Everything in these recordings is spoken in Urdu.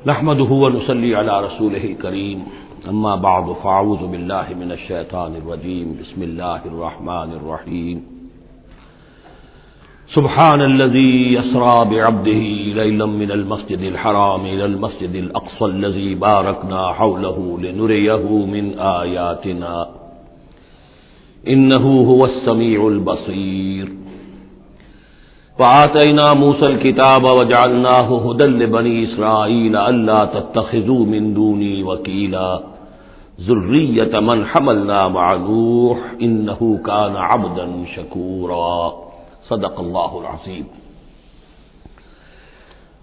نحمده ونصلي على رسوله الكريم اما بعد فاعوذ بالله من الشيطان الرجيم بسم الله الرحمن الرحيم سبحان الذي أسرى بعبده ليلا من المسجد الحرام إلى المسجد الأقصى الذي باركنا حوله لنريه من آياتنا إنه هو السميع البصير وآتينا موسى الكتاب وجعلناه هدى لبني إسرائيل ألا تتخذوا من دوني وكيلا ذرية من حملنا مع نوح إنه كان عبدا شكورا صدق اللہ العظیم۔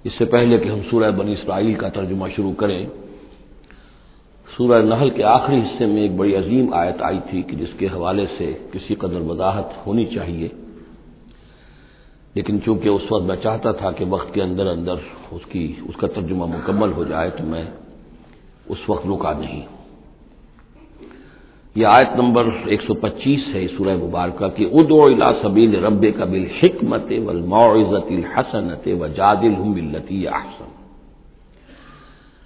اس سے پہلے کہ ہم سورہ بنی اسرائیل کا ترجمہ شروع کریں، سورہ نحل کے آخری حصے میں ایک بڑی عظیم آیت آئی تھی کہ جس کے حوالے سے کسی قدر وضاحت ہونی چاہیے، لیکن چونکہ اس وقت میں چاہتا تھا کہ وقت کے اندر اندر اس کا ترجمہ مکمل ہو جائے تو میں اس وقت رکا نہیں۔ یہ آیت نمبر 125 ہے سورہ مبارکہ کی ادعو الی سبیل ربک بالحکمۃ والموعظۃ الحسنۃ وجادلھم باللتی ہی احسن۔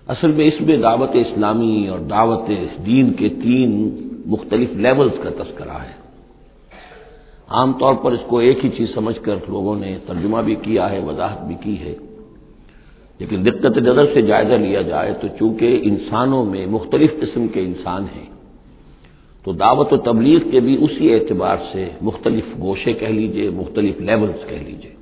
اصل میں اس میں دعوت اسلامی اور دعوت دین کے تین مختلف لیولز کا تذکرہ ہے۔ عام طور پر اس کو ایک ہی چیز سمجھ کر لوگوں نے ترجمہ بھی کیا ہے، وضاحت بھی کی ہے، لیکن دقت نظر سے جائزہ لیا جائے تو چونکہ انسانوں میں مختلف قسم کے انسان ہیں تو دعوت و تبلیغ کے بھی اسی اعتبار سے مختلف گوشے کہہ لیجئے، مختلف لیولز کہہ لیجئے۔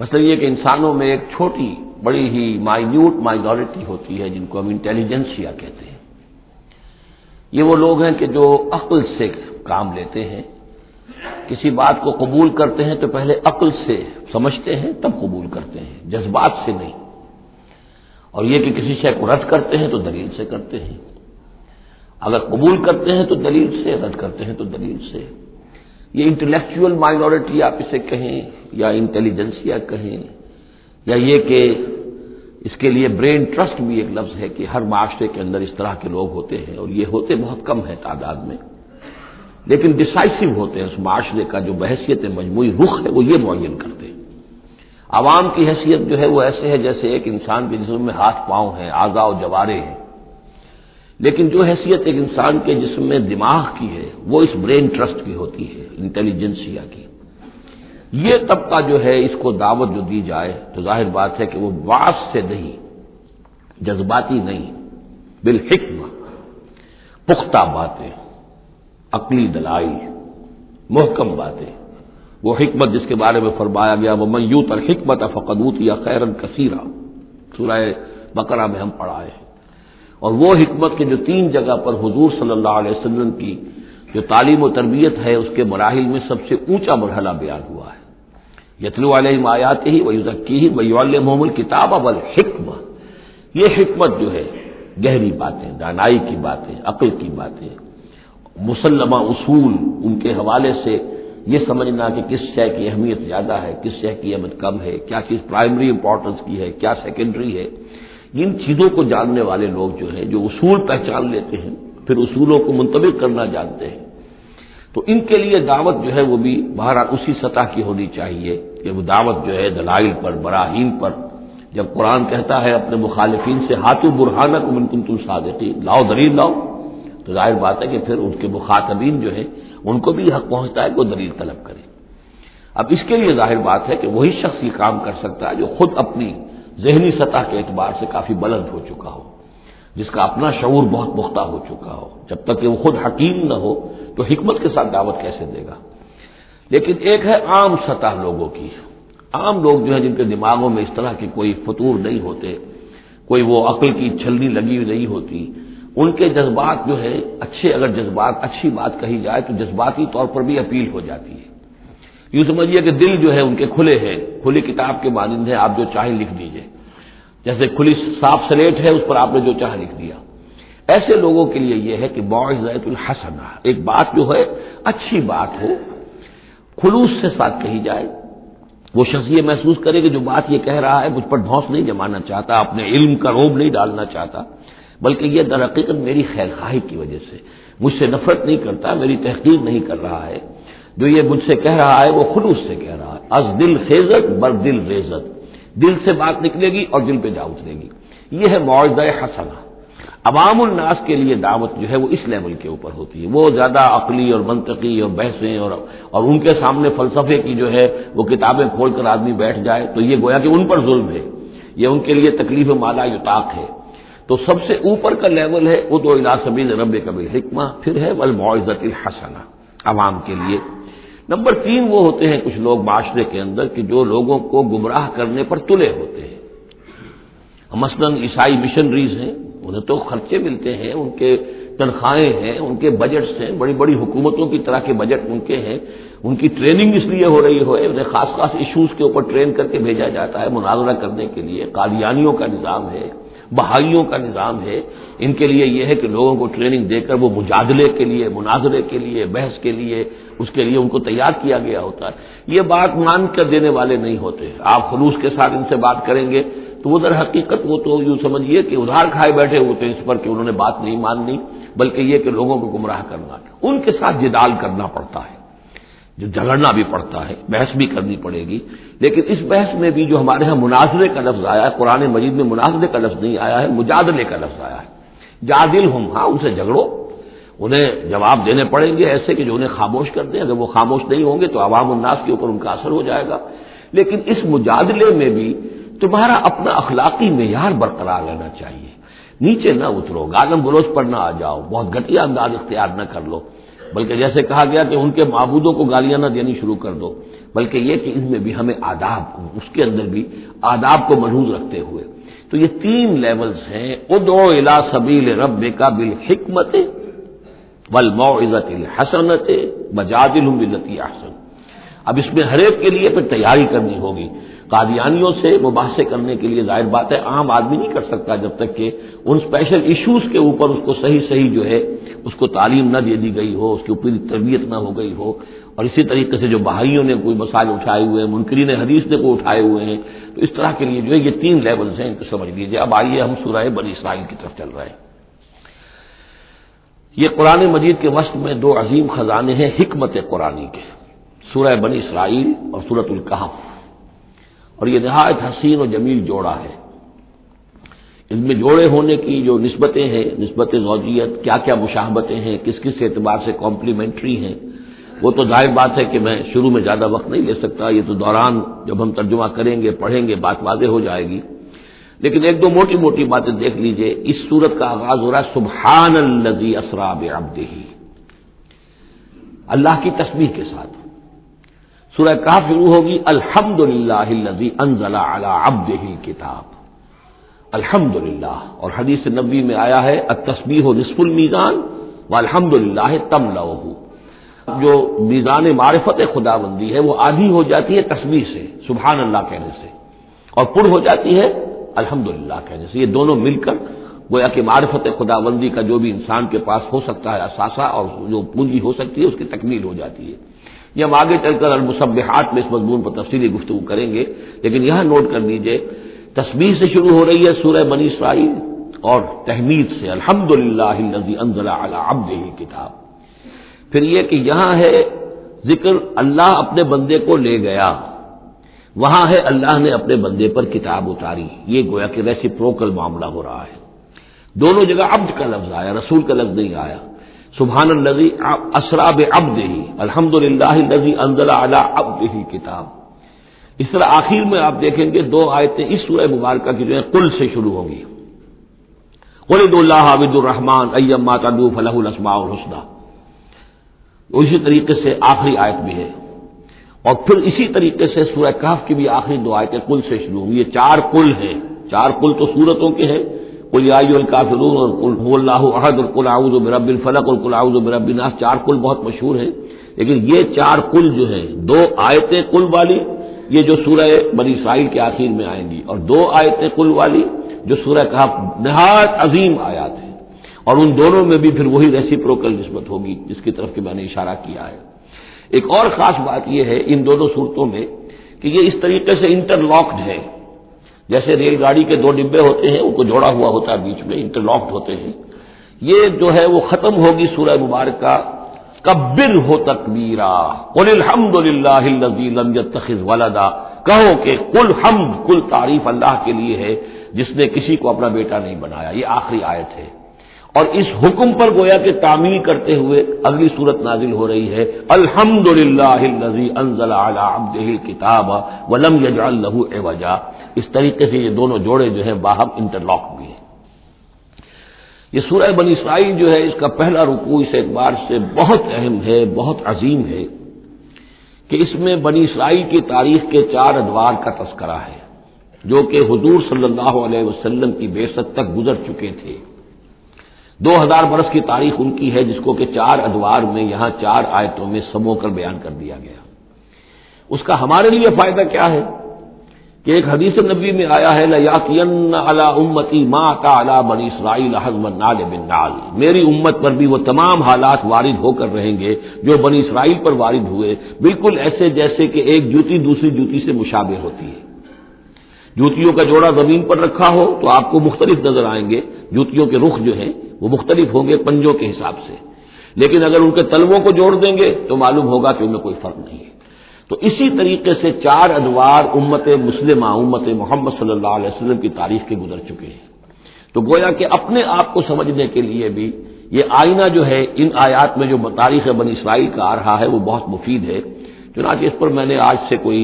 مثلا یہ کہ انسانوں میں ایک چھوٹی بڑی ہی مائنیوٹ مائنورٹی ہوتی ہے جن کو ہم انٹیلیجنسیا کہتے ہیں۔ یہ وہ لوگ ہیں کہ جو عقل سے کام لیتے ہیں، کسی بات کو قبول کرتے ہیں تو پہلے عقل سے سمجھتے ہیں تب قبول کرتے ہیں، جذبات سے نہیں۔ اور یہ کہ کسی شے کو رد کرتے ہیں تو دلیل سے کرتے ہیں، اگر قبول کرتے ہیں تو دلیل سے، رد کرتے ہیں تو دلیل سے۔ یہ انٹلیکچوئل مائنورٹی آپ اسے کہیں یا انٹیلیجنسیا کہیں، یا یہ کہ اس کے لیے برین ٹرسٹ بھی ایک لفظ ہے کہ ہر معاشرے کے اندر اس طرح کے لوگ ہوتے ہیں، اور یہ ہوتے بہت کم ہیں تعداد میں، لیکن ڈیسائسو ہوتے ہیں۔ اس معاشرے کا جو بحیثیت مجموعی رخ ہے وہ یہ معین کرتے ہیں۔ عوام کی حیثیت جو ہے وہ ایسے ہے جیسے ایک انسان کے جسم میں ہاتھ پاؤں ہیں، اعضاء و جوارے ہیں، لیکن جو حیثیت ایک انسان کے جسم میں دماغ کی ہے وہ اس برین ٹرسٹ کی ہوتی ہے، انٹیلیجنسیا کی۔ یہ طبقہ جو ہے اس کو دعوت جو دی جائے تو ظاہر بات ہے کہ وہ واس سے نہیں، جذباتی نہیں، بالحکمہ، پختہ باتیں، عقلی دلائل، محکم باتیں، وہ حکمت جس کے بارے میں فرمایا گیا وَمَن یُؤْتَ الْحِکْمَةَ فَقَدْ أُوتِیَ خَیْرًا کَثِیرًا، سورہ بقرہ میں ہم پڑھائے ہیں۔ اور وہ حکمت کے جو تین جگہ پر حضور صلی اللہ علیہ وسلم کی جو تعلیم و تربیت ہے اس کے مراحل میں سب سے اونچا مرحلہ بیان ہوا ہے، یتلو علیہم آیاتہ ویزکیہم ویعلمہم الکتاب والحکمہ۔ یہ حکمت جو ہے گہری باتیں، دانائی کی باتیں، عقل کی باتیں، مسلمہ اصول، ان کے حوالے سے یہ سمجھنا کہ کس شے کی اہمیت زیادہ ہے، کس شے کی اہمیت کم ہے، کیا چیز پرائمری امپورٹنس کی ہے، کیا سیکنڈری ہے، ان چیزوں کو جاننے والے لوگ جو ہیں، جو اصول پہچان لیتے ہیں، پھر اصولوں کو منطبق کرنا جانتے ہیں، تو ان کے لیے دعوت جو ہے وہ بھی بہرحال اسی سطح کی ہونی چاہیے کہ وہ دعوت جو ہے دلائل پر، براہین پر۔ جب قرآن کہتا ہے اپنے مخالفین سے ہاتھو برہانکم ان کنتم صادقین، لاؤ دلیل لاؤ، تو ظاہر بات ہے کہ پھر ان کے مخاطبین جو ہیں ان کو بھی حق پہنچتا ہے کہ وہ دلیل طلب کریں۔ اب اس کے لیے ظاہر بات ہے کہ وہی شخص یہ کام کر سکتا ہے جو خود اپنی ذہنی سطح کے اعتبار سے کافی بلند ہو چکا ہو، جس کا اپنا شعور بہت پختہ ہو چکا ہو۔ جب تک کہ وہ خود حکیم نہ ہو تو حکمت کے ساتھ دعوت کیسے دے گا؟ لیکن ایک ہے عام سطح لوگوں کی، عام لوگ جو ہیں جن کے دماغوں میں اس طرح کے کوئی فطور نہیں ہوتے، کوئی وہ عقل کی چھلنی لگی ہوئی نہیں ہوتی، ان کے جذبات جو ہے اچھے، اگر جذبات اچھی بات کہی جائے تو جذباتی طور پر بھی اپیل ہو جاتی ہے۔ یوں سمجھیے کہ دل جو ہے ان کے کھلے ہیں، کھلی کتاب کے مانند ہے، آپ جو چاہیں لکھ دیجئے، جیسے کھلی صاف سلیٹ ہے اس پر آپ نے جو چاہا لکھ دیا۔ ایسے لوگوں کے لیے یہ ہے کہ موعظۃ الحسنہ، ایک بات جو ہے اچھی بات ہو، خلوص سے ساتھ کہی جائے، وہ شخص یہ محسوس کرے کہ جو بات یہ کہہ رہا ہے مجھ پر دھوس نہیں جمانا چاہتا، اپنے علم کا روب نہیں ڈالنا چاہتا، بلکہ یہ در حقیقت میری خیر خواہی کی وجہ سے مجھ سے نفرت نہیں کرتا، میری تحقیر نہیں کر رہا ہے، جو یہ مجھ سے کہہ رہا ہے وہ خلوص سے کہہ رہا ہے۔ از دل خیزت بر دل ریزت، دل سے بات نکلے گی اور دل پہ جا اترے گی. یہ ہے موعظہ حسنہ. عوام الناس کے لیے دعوت جو ہے وہ اس لیول کے اوپر ہوتی ہے. وہ زیادہ عقلی اور منطقی اور بحثیں اور ان کے سامنے فلسفے کی جو ہے وہ کتابیں کھول کر آدمی بیٹھ جائے تو یہ گویا کہ ان پر ظلم ہے، یہ ان کے لیے تکلیف مالا یطاق ہے. تو سب سے اوپر کا لیول ہے ادعو الی سبیل ربک بالحکمہ، پھر ہے والموعظۃ الحسنہ عوام کے لیے. نمبر 3 وہ ہوتے ہیں کچھ لوگ معاشرے کے اندر کہ جو لوگوں کو گمراہ کرنے پر تلے ہوتے ہیں. مثلاً عیسائی مشنریز ہیں، انہیں تو خرچے ملتے ہیں، ان کے تنخواہیں ہیں، ان کے بجٹس ہیں، بڑی بڑی حکومتوں کی طرح کے بجٹ ان کے ہیں. ان کی ٹریننگ اس لیے ہو رہی ہے، انہیں خاص خاص ایشوز کے اوپر ٹرین کر کے بھیجا جاتا ہے مناظرہ کرنے کے لیے. قادیانیوں کا نظام ہے، بہائیوں کا نظام ہے. ان کے لیے یہ ہے کہ لوگوں کو ٹریننگ دے کر وہ مجادلے کے لیے، مناظرے کے لیے، بحث کے لیے، اس کے لیے ان کو تیار کیا گیا ہوتا ہے. یہ بات مان کر دینے والے نہیں ہوتے. آپ خلوص کے ساتھ ان سے بات کریں گے تو وہ در حقیقت وہ تو یوں سمجھیے کہ ادھار کھائے بیٹھے ہوتے ہیں اس پر کہ انہوں نے بات نہیں ماننی، بلکہ یہ کہ لوگوں کو گمراہ کرنا. ان کے ساتھ جدال کرنا پڑتا ہے، جو جھگڑنا بھی پڑتا ہے، بحث بھی کرنی پڑے گی. لیکن اس بحث میں بھی جو ہمارے ہاں مناظرے کا لفظ آیا ہے، قرآن مجید میں مناظرے کا لفظ نہیں آیا ہے، مجادلے کا لفظ آیا ہے. جادلہم، ہاں ان سے جھگڑو، انہیں جواب دینے پڑیں گے ایسے کہ جو انہیں خاموش کر دیں. اگر وہ خاموش نہیں ہوں گے تو عوام الناس کے اوپر ان کا اثر ہو جائے گا. لیکن اس مجادلے میں بھی تمہارا اپنا اخلاقی معیار برقرار رہنا چاہیے. نیچے نہ اترو، گالم گلوچ پر نہ آ جاؤ، بہت گھٹیا انداز اختیار نہ کر لو، بلکہ جیسے کہا گیا کہ ان کے معبودوں کو گالیاں نہ دینی شروع کر دو، بلکہ یہ کہ ان میں بھی ہمیں آداب، اس کے اندر بھی آداب کو ملحوظ رکھتے ہوئے. تو یہ 3 لیولز ہیں. ادعو الی سبیل ربک بالحکمۃ والموعظۃ الحسنۃ وجادلہم باللتی احسن. اب اس میں ہر ایک کے لیے پھر تیاری کرنی ہوگی. قادیانیوں سے مباحثے کرنے کے لیے ظاہر بات ہے عام آدمی نہیں کر سکتا جب تک کہ ان اسپیشل ایشوز کے اوپر اس کو صحیح جو ہے اس کو تعلیم نہ دے دی گئی ہو، اس کی اوپر تربیت نہ ہو گئی ہو. اور اسی طریقے سے جو بہائیوں نے کوئی مسائل اٹھائے ہوئے ہیں، منکرین حدیث نے کوئی اٹھائے ہوئے ہیں، تو اس طرح کے لیے جو ہے یہ 3 لیولز ہیں، ان کو سمجھ لیجیے. اب آئیے ہم سورہ بنی اسرائیل کی طرف چل رہے ہیں. یہ قرآن مجید کے وسط میں 2 عظیم خزانے ہیں حکمت قرآنی کے، سورہ بنی اسرائیل اور سورۃ الکہف. اور یہ نہایت حسین و جمیل جوڑا ہے. ان میں جوڑے ہونے کی جو نسبتیں ہیں، نسبت زوجیت، کیا کیا مشابہتیں ہیں، کس کس اعتبار سے کمپلیمنٹری ہیں، وہ تو ظاہر بات ہے کہ میں شروع میں زیادہ وقت نہیں لے سکتا. یہ تو دوران جب ہم ترجمہ کریں گے، پڑھیں گے، بات واضح ہو جائے گی. لیکن 1-2 موٹی موٹی باتیں دیکھ لیجئے. اس سورت کا آغاز ہو رہا ہے سبحان الذی اسری بعبدہ، اللہ کی تسبیح کے ساتھ. سورہ کہف شروع ہوگی الحمدللہ الذی انزل علی عبدہ الکتاب. الحمدللہ. اور حدیث نبوی میں آیا ہے التسبیح نصف المیزان والحمدللہ تملؤہ. جو میزان معرفت خداوندی ہے وہ آدھی ہو جاتی ہے تسبیح سے، سبحان اللہ کہنے سے، اور پر ہو جاتی ہے الحمدللہ کہنے سے. یہ دونوں مل کر گویا کہ معرفت خداوندی کا جو بھی انسان کے پاس ہو سکتا ہے اثاثہ اور جو پونجی ہو سکتی ہے اس کی تکمیل ہو جاتی ہے. یہ ہم آگے چل کر المسبحات میں اس مضمون پر تفصیلی گفتگو کریں گے. لیکن یہاں نوٹ کر لیجئے تسبیح سے شروع ہو رہی ہے سورہ بنی اسرائیل اور تحمید سے الحمدللہ الذی انزل علی عبدہ الکتاب. پھر یہ کہ یہاں ہے ذکر اللہ اپنے بندے کو لے گیا، وہاں ہے اللہ نے اپنے بندے پر کتاب اتاری. یہ گویا کہ ریسیپروکل معاملہ ہو رہا ہے. دونوں جگہ عبد کا لفظ آیا، رسول کا لفظ نہیں آیا. سبحان الذی اسری بعبدہ الحمدللہ الذی انزل علی عبدہ الکتاب. اس طرح آخر میں آپ دیکھیں گے 2 آیتیں اس سورہ مبارکہ کی جو ہے قل سے شروع ہوں گی. قل ادعوا اللہ عبد الرحمن ایما تدعوا فلہ الاسماء الحسنی. اسی طریقے سے آخری آیت بھی ہے. اور پھر اسی طریقے سے سورہ کہف کی بھی آخری 2 آیتیں قل سے شروع ہوں گی. یہ 4 قل ہیں. 4 قل تو سورتوں کے ہیں، قل یا ایھا الکافرون اور قل هو اللہ احد اور قل اعوذ برب الفلق اور قل اعوذ برب الناس. 4 قل بہت مشہور ہیں. لیکن یہ 4 قل جو ہیں، 2 آیتیں قل والی یہ جو سورہ بنی اسرائیل کے آخر میں آئیں گی، اور 2 آیتیں قل والی جو سورہ کہف نہایت عظیم آیات ہیں. اور ان دونوں میں بھی پھر وہی ریسیپروکل نسبت ہوگی جس کی طرف کہ میں نے اشارہ کیا ہے. ایک اور خاص بات یہ ہے ان دونوں صورتوں میں کہ یہ اس طریقے سے انٹرلاکڈ ہے. جیسے ریل گاڑی کے 2 ڈبے ہوتے ہیں، ان کو جوڑا ہوا ہوتا ہے بیچ میں، انٹرلاکڈ ہوتے ہیں. یہ جو ہے وہ ختم ہوگی سورہ مبارکہ کبر ہو تکبیرا قل الحمدللہ الذی لم یتخذ ولدا کہو کہ کل حمد، کل تعریف اللہ کے لیے ہے جس نے کسی کو اپنا بیٹا نہیں بنایا. یہ آخری آیت ہے. اور اس حکم پر گویا کہ تعمیل کرتے ہوئے اگلی صورت نازل ہو رہی ہے، الحمدللہ الذی انزل علی عبدہ الکتاب ولم یجعل لہ عوجا. اس طریقے سے یہ دونوں جوڑے جو ہیں باہم انٹرلاک بھی ہیں. یہ سورہ بنی اسرائیل جو ہے اس کا پہلا رکوع اس اعتبار سے بہت اہم ہے، بہت عظیم ہے کہ اس میں بنی اسرائیل کی تاریخ کے 4 ادوار کا تذکرہ ہے جو کہ حضور صلی اللہ علیہ وسلم کی بعثت تک گزر چکے تھے. 2000 برس کی تاریخ ان کی ہے جس کو کہ 4 ادوار میں یہاں 4 آیتوں میں سمو کر بیان کر دیا گیا. اس کا ہمارے لیے فائدہ کیا ہے کہ ایک حدیث نبوی میں آیا ہے لَيَأْتِيَنَّ عَلَىٰ أُمَّتِي مَا أَتَىٰ عَلَىٰ بَنِي إِسْرَائِيلَ حَزْوَ النَّعْلِ بِالنَّعْلِ. میری امت پر بھی وہ تمام حالات وارد ہو کر رہیں گے جو بنی اسرائیل پر وارد ہوئے، بالکل ایسے جیسے کہ ایک جوتی دوسری جوتی سے مشابہ ہوتی ہے. جوتیوں کا جوڑا زمین پر رکھا ہو تو آپ کو مختلف نظر آئیں گے، جوتیوں کے رخ جو ہیں وہ مختلف ہوں گے پنجوں کے حساب سے، لیکن اگر ان کے تلووں کو جوڑ دیں گے تو معلوم ہوگا کہ ان میں کوئی فرق نہیں ہے. تو اسی طریقے سے 4 ادوار امت مسلمہ، امت محمد صلی اللہ علیہ وسلم کی تاریخ کے گزر چکے ہیں. تو گویا کہ اپنے آپ کو سمجھنے کے لیے بھی یہ آئینہ جو ہے ان آیات میں جو تاریخ بنی اسرائیل کا آ رہا ہے وہ بہت مفید ہے. چنانچہ اس پر میں نے آج سے کوئی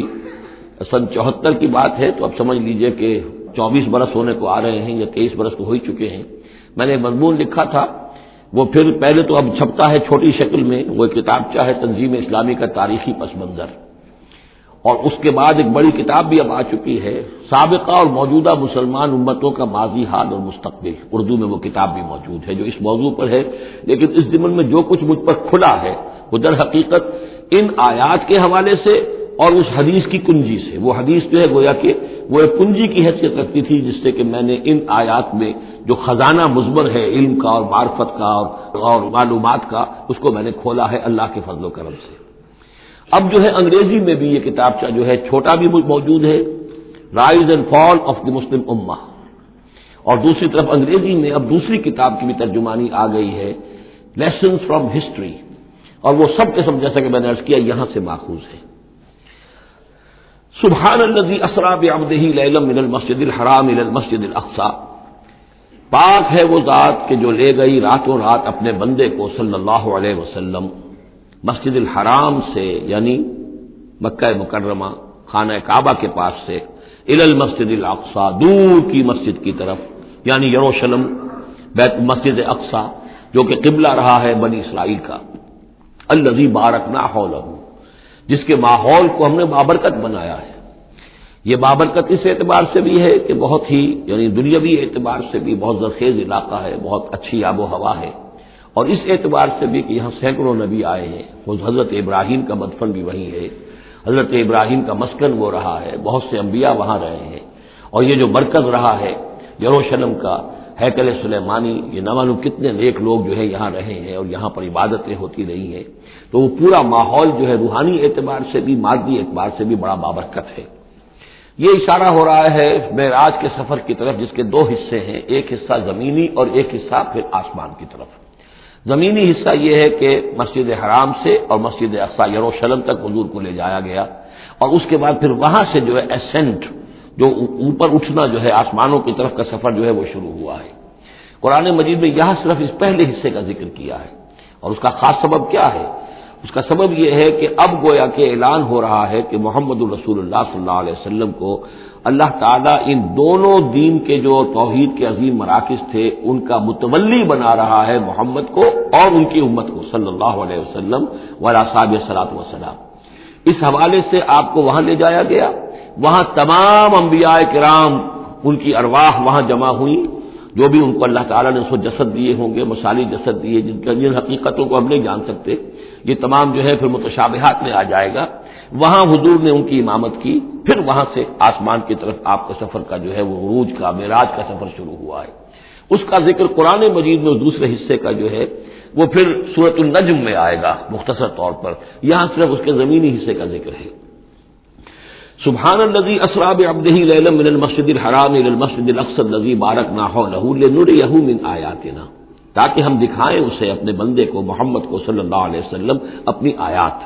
سن 74 کی بات ہے تو اب سمجھ لیجئے کہ 24 برس ہونے کو آ رہے ہیں یا 23 برس تو ہو ہی چکے ہیں. میں نے مضمون لکھا تھا، وہ پھر پہلے تو اب چھپتا ہے چھوٹی شکل میں، وہ کتابچہ ہے تنظیم اسلامی کا تاریخی پس منظر، اور اس کے بعد ایک بڑی کتاب بھی اب آ چکی ہے سابقہ اور موجودہ مسلمان امتوں کا ماضی، حال اور مستقبل. اردو میں وہ کتاب بھی موجود ہے جو اس موضوع پر ہے، لیکن اس ضمن میں جو کچھ مجھ پر کھلا ہے وہ در حقیقت ان آیات کے حوالے سے اور اس حدیث کی کنجی سے. وہ حدیث جو ہے گویا کہ وہ ایک کنجی کی حیثیت رکھتی تھی جس سے کہ میں نے ان آیات میں جو خزانہ مضمر ہے علم کا اور معرفت کا اور معلومات کا، اس کو میں نے کھولا ہے اللہ کے فضل و کرم سے. اب جو ہے انگریزی میں بھی یہ کتابچہ جو ہے چھوٹا بھی موجود ہے، rise and fall of the Muslim امہ، اور دوسری طرف انگریزی میں اب دوسری کتاب کی بھی ترجمانی آ گئی ہے، لیسنز فرام ہسٹری، اور وہ سب کے سب جیسا کہ میں نے عرض کیا یہاں سے ماخوذ ہے. سبحان الذی اسری بعبدہ لیلا من المسجد الحرام الی المسجد الاقصی. پاک ہے وہ ذات کہ جو لے گئی راتوں رات اپنے بندے کو صلی اللہ علیہ وسلم مسجد الحرام سے، یعنی مکہ مکرمہ خانہ کعبہ کے پاس سے، الی المسجد الاقصی، دور کی مسجد کی طرف، یعنی یروشلم بیت مسجد اقصی جو کہ قبلہ رہا ہے بنی اسرائیل کا. الذی بارکنا حولہ، جس کے ماحول کو ہم نے بابرکت بنایا ہے. یہ بابرکت اس اعتبار سے بھی ہے کہ بہت ہی یعنی دنیاوی اعتبار سے بھی بہت زرخیز علاقہ ہے، بہت اچھی آب و ہوا ہے، اور اس اعتبار سے بھی کہ یہاں سینکڑوں نبی آئے ہیں. حضرت ابراہیم کا مدفن بھی وہیں ہے، حضرت ابراہیم کا مسکن وہ رہا ہے، بہت سے انبیاء وہاں رہے ہیں، اور یہ جو مرکز رہا ہے یروشلم کا ہیکل سلیمانی، یہ نہ معلوم کتنے نیک لوگ جو ہے یہاں رہے ہیں اور یہاں پر عبادتیں ہوتی رہی ہیں. تو وہ پورا ماحول جو ہے روحانی اعتبار سے بھی مادی اعتبار سے بھی بڑا بابرکت ہے. یہ اشارہ ہو رہا ہے معراج کے سفر کی طرف جس کے 2 حصے ہیں، ایک حصہ زمینی اور ایک حصہ پھر آسمان کی طرف. زمینی حصہ یہ ہے کہ مسجد حرام سے اور مسجد اقصی یروشلم تک حضور کو لے جایا گیا، اور اس کے بعد پھر وہاں سے جو ہے اسینٹ، جو اوپر اٹھنا جو ہے آسمانوں کی طرف کا سفر جو ہے وہ شروع ہوا ہے. قرآن مجید میں یہاں صرف اس پہلے حصے کا ذکر کیا ہے، اور اس کا خاص سبب کیا ہے؟ اس کا سبب یہ ہے کہ اب گویا کہ اعلان ہو رہا ہے کہ محمد الرسول اللہ صلی اللہ علیہ وسلم کو اللہ تعالیٰ ان دونوں دین کے جو توحید کے عظیم مراکز تھے ان کا متولی بنا رہا ہے، محمد کو اور ان کی امت کو صلی اللہ علیہ وسلم وعلی صحابہ الصلاۃ والسلام. اس حوالے سے آپ کو وہاں لے جایا گیا، وہاں تمام انبیاء کرام ان کی ارواح وہاں جمع ہوئی، جو بھی ان کو اللہ تعالیٰ نے اس کو جسد دیے ہوں گے، مثالی جسد دیے جن حقیقتوں کو ہم نہیں جان سکتے، یہ تمام جو ہے پھر متشابہات میں آ جائے گا. وہاں حضور نے ان کی امامت کی، پھر وہاں سے آسمان کی طرف آپ کا سفر کا جو ہے وہ عروج کا معراج کا سفر شروع ہوا ہے. اس کا ذکر قرآن مجید میں دوسرے حصے کا جو ہے وہ پھر سورۃ النجم میں آئے گا مختصر طور پر، یہاں صرف اس کے زمینی حصے کا ذکر ہے. سبحان الذی اسری بعبدہ لیلا من المسجد الحرام الی المسجد الاقصی الذی بارکنا حولہ لنریہ من آیاتنا، تاکہ ہم دکھائیں اسے اپنے بندے کو محمد کو صلی اللہ علیہ وسلم اپنی آیات.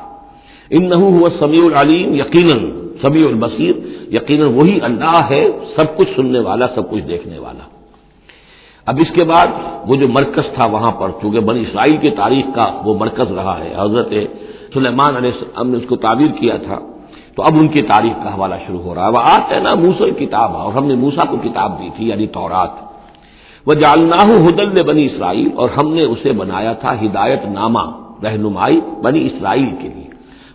انہ هو السمیع العلیم، یقیناً سمیع البصیر، یقیناً وہی اللہ ہے سب کچھ سننے والا، سب کچھ دیکھنے والا۔ اب اس کے بعد وہ جو مرکز تھا وہاں پر، چونکہ بنی اسرائیل کی تاریخ کا وہ مرکز رہا ہے، حضرت سلیمان علیہ السلام نے اس کو تعبیر کیا تھا، تو اب ان کی تاریخ کا حوالہ شروع ہو رہا ہے۔ وآتینا موسیٰ الکتاب، اور ہم نے موسیٰ کو کتاب دی تھی یعنی تورات، وجعلناہ ھدی لبنی اسرائیل، اور ہم نے اسے بنایا تھا ہدایت نامہ، رہنمائی بنی اسرائیل کے لیے۔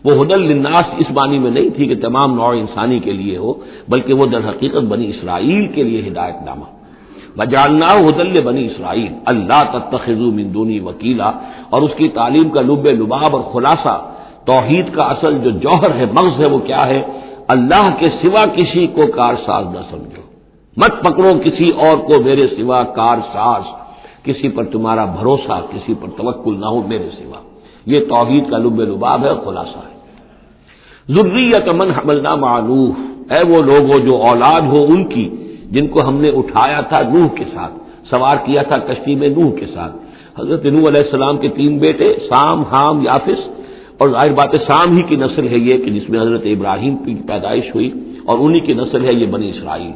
وہ ھدی للناس اس معنی میں نہیں تھی کہ تمام نوع انسانی کے لیے ہو، بلکہ وہ در حقیقت بنی اسرائیل کے لیے ہدایت نامہ۔ وجعلناہ ھدی لبنی اسرائیل اللہ تتخذوا من دونی وکیلا، اور اس کی تعلیم کا لب لباب اور خلاصہ، توحید کا اصل جو جوہر ہے، مغز ہے، وہ کیا ہے؟ اللہ کے سوا کسی کو کارساز نہ سمجھو، مت پکڑو کسی اور کو میرے سوا کارساز، کسی پر تمہارا بھروسہ، کسی پر توکل نہ ہو میرے سوا۔ یہ توحید کا لب لباب ہے اور خلاصہ ہے۔ ذریۃ من حملنا مع نوح، اے وہ لوگ ہو جو اولاد ہو ان کی جن کو ہم نے اٹھایا تھا نوح کے ساتھ، سوار کیا تھا کشتی میں نوح کے ساتھ۔ حضرت نوح علیہ السلام کے 3 بیٹے، سام، حام، یافس، اور ظاہر بات ہے سام ہی کی نسل ہے یہ کہ جس میں حضرت ابراہیم کی پیدائش ہوئی، اور انہی کی نسل ہے یہ بنی اسرائیل۔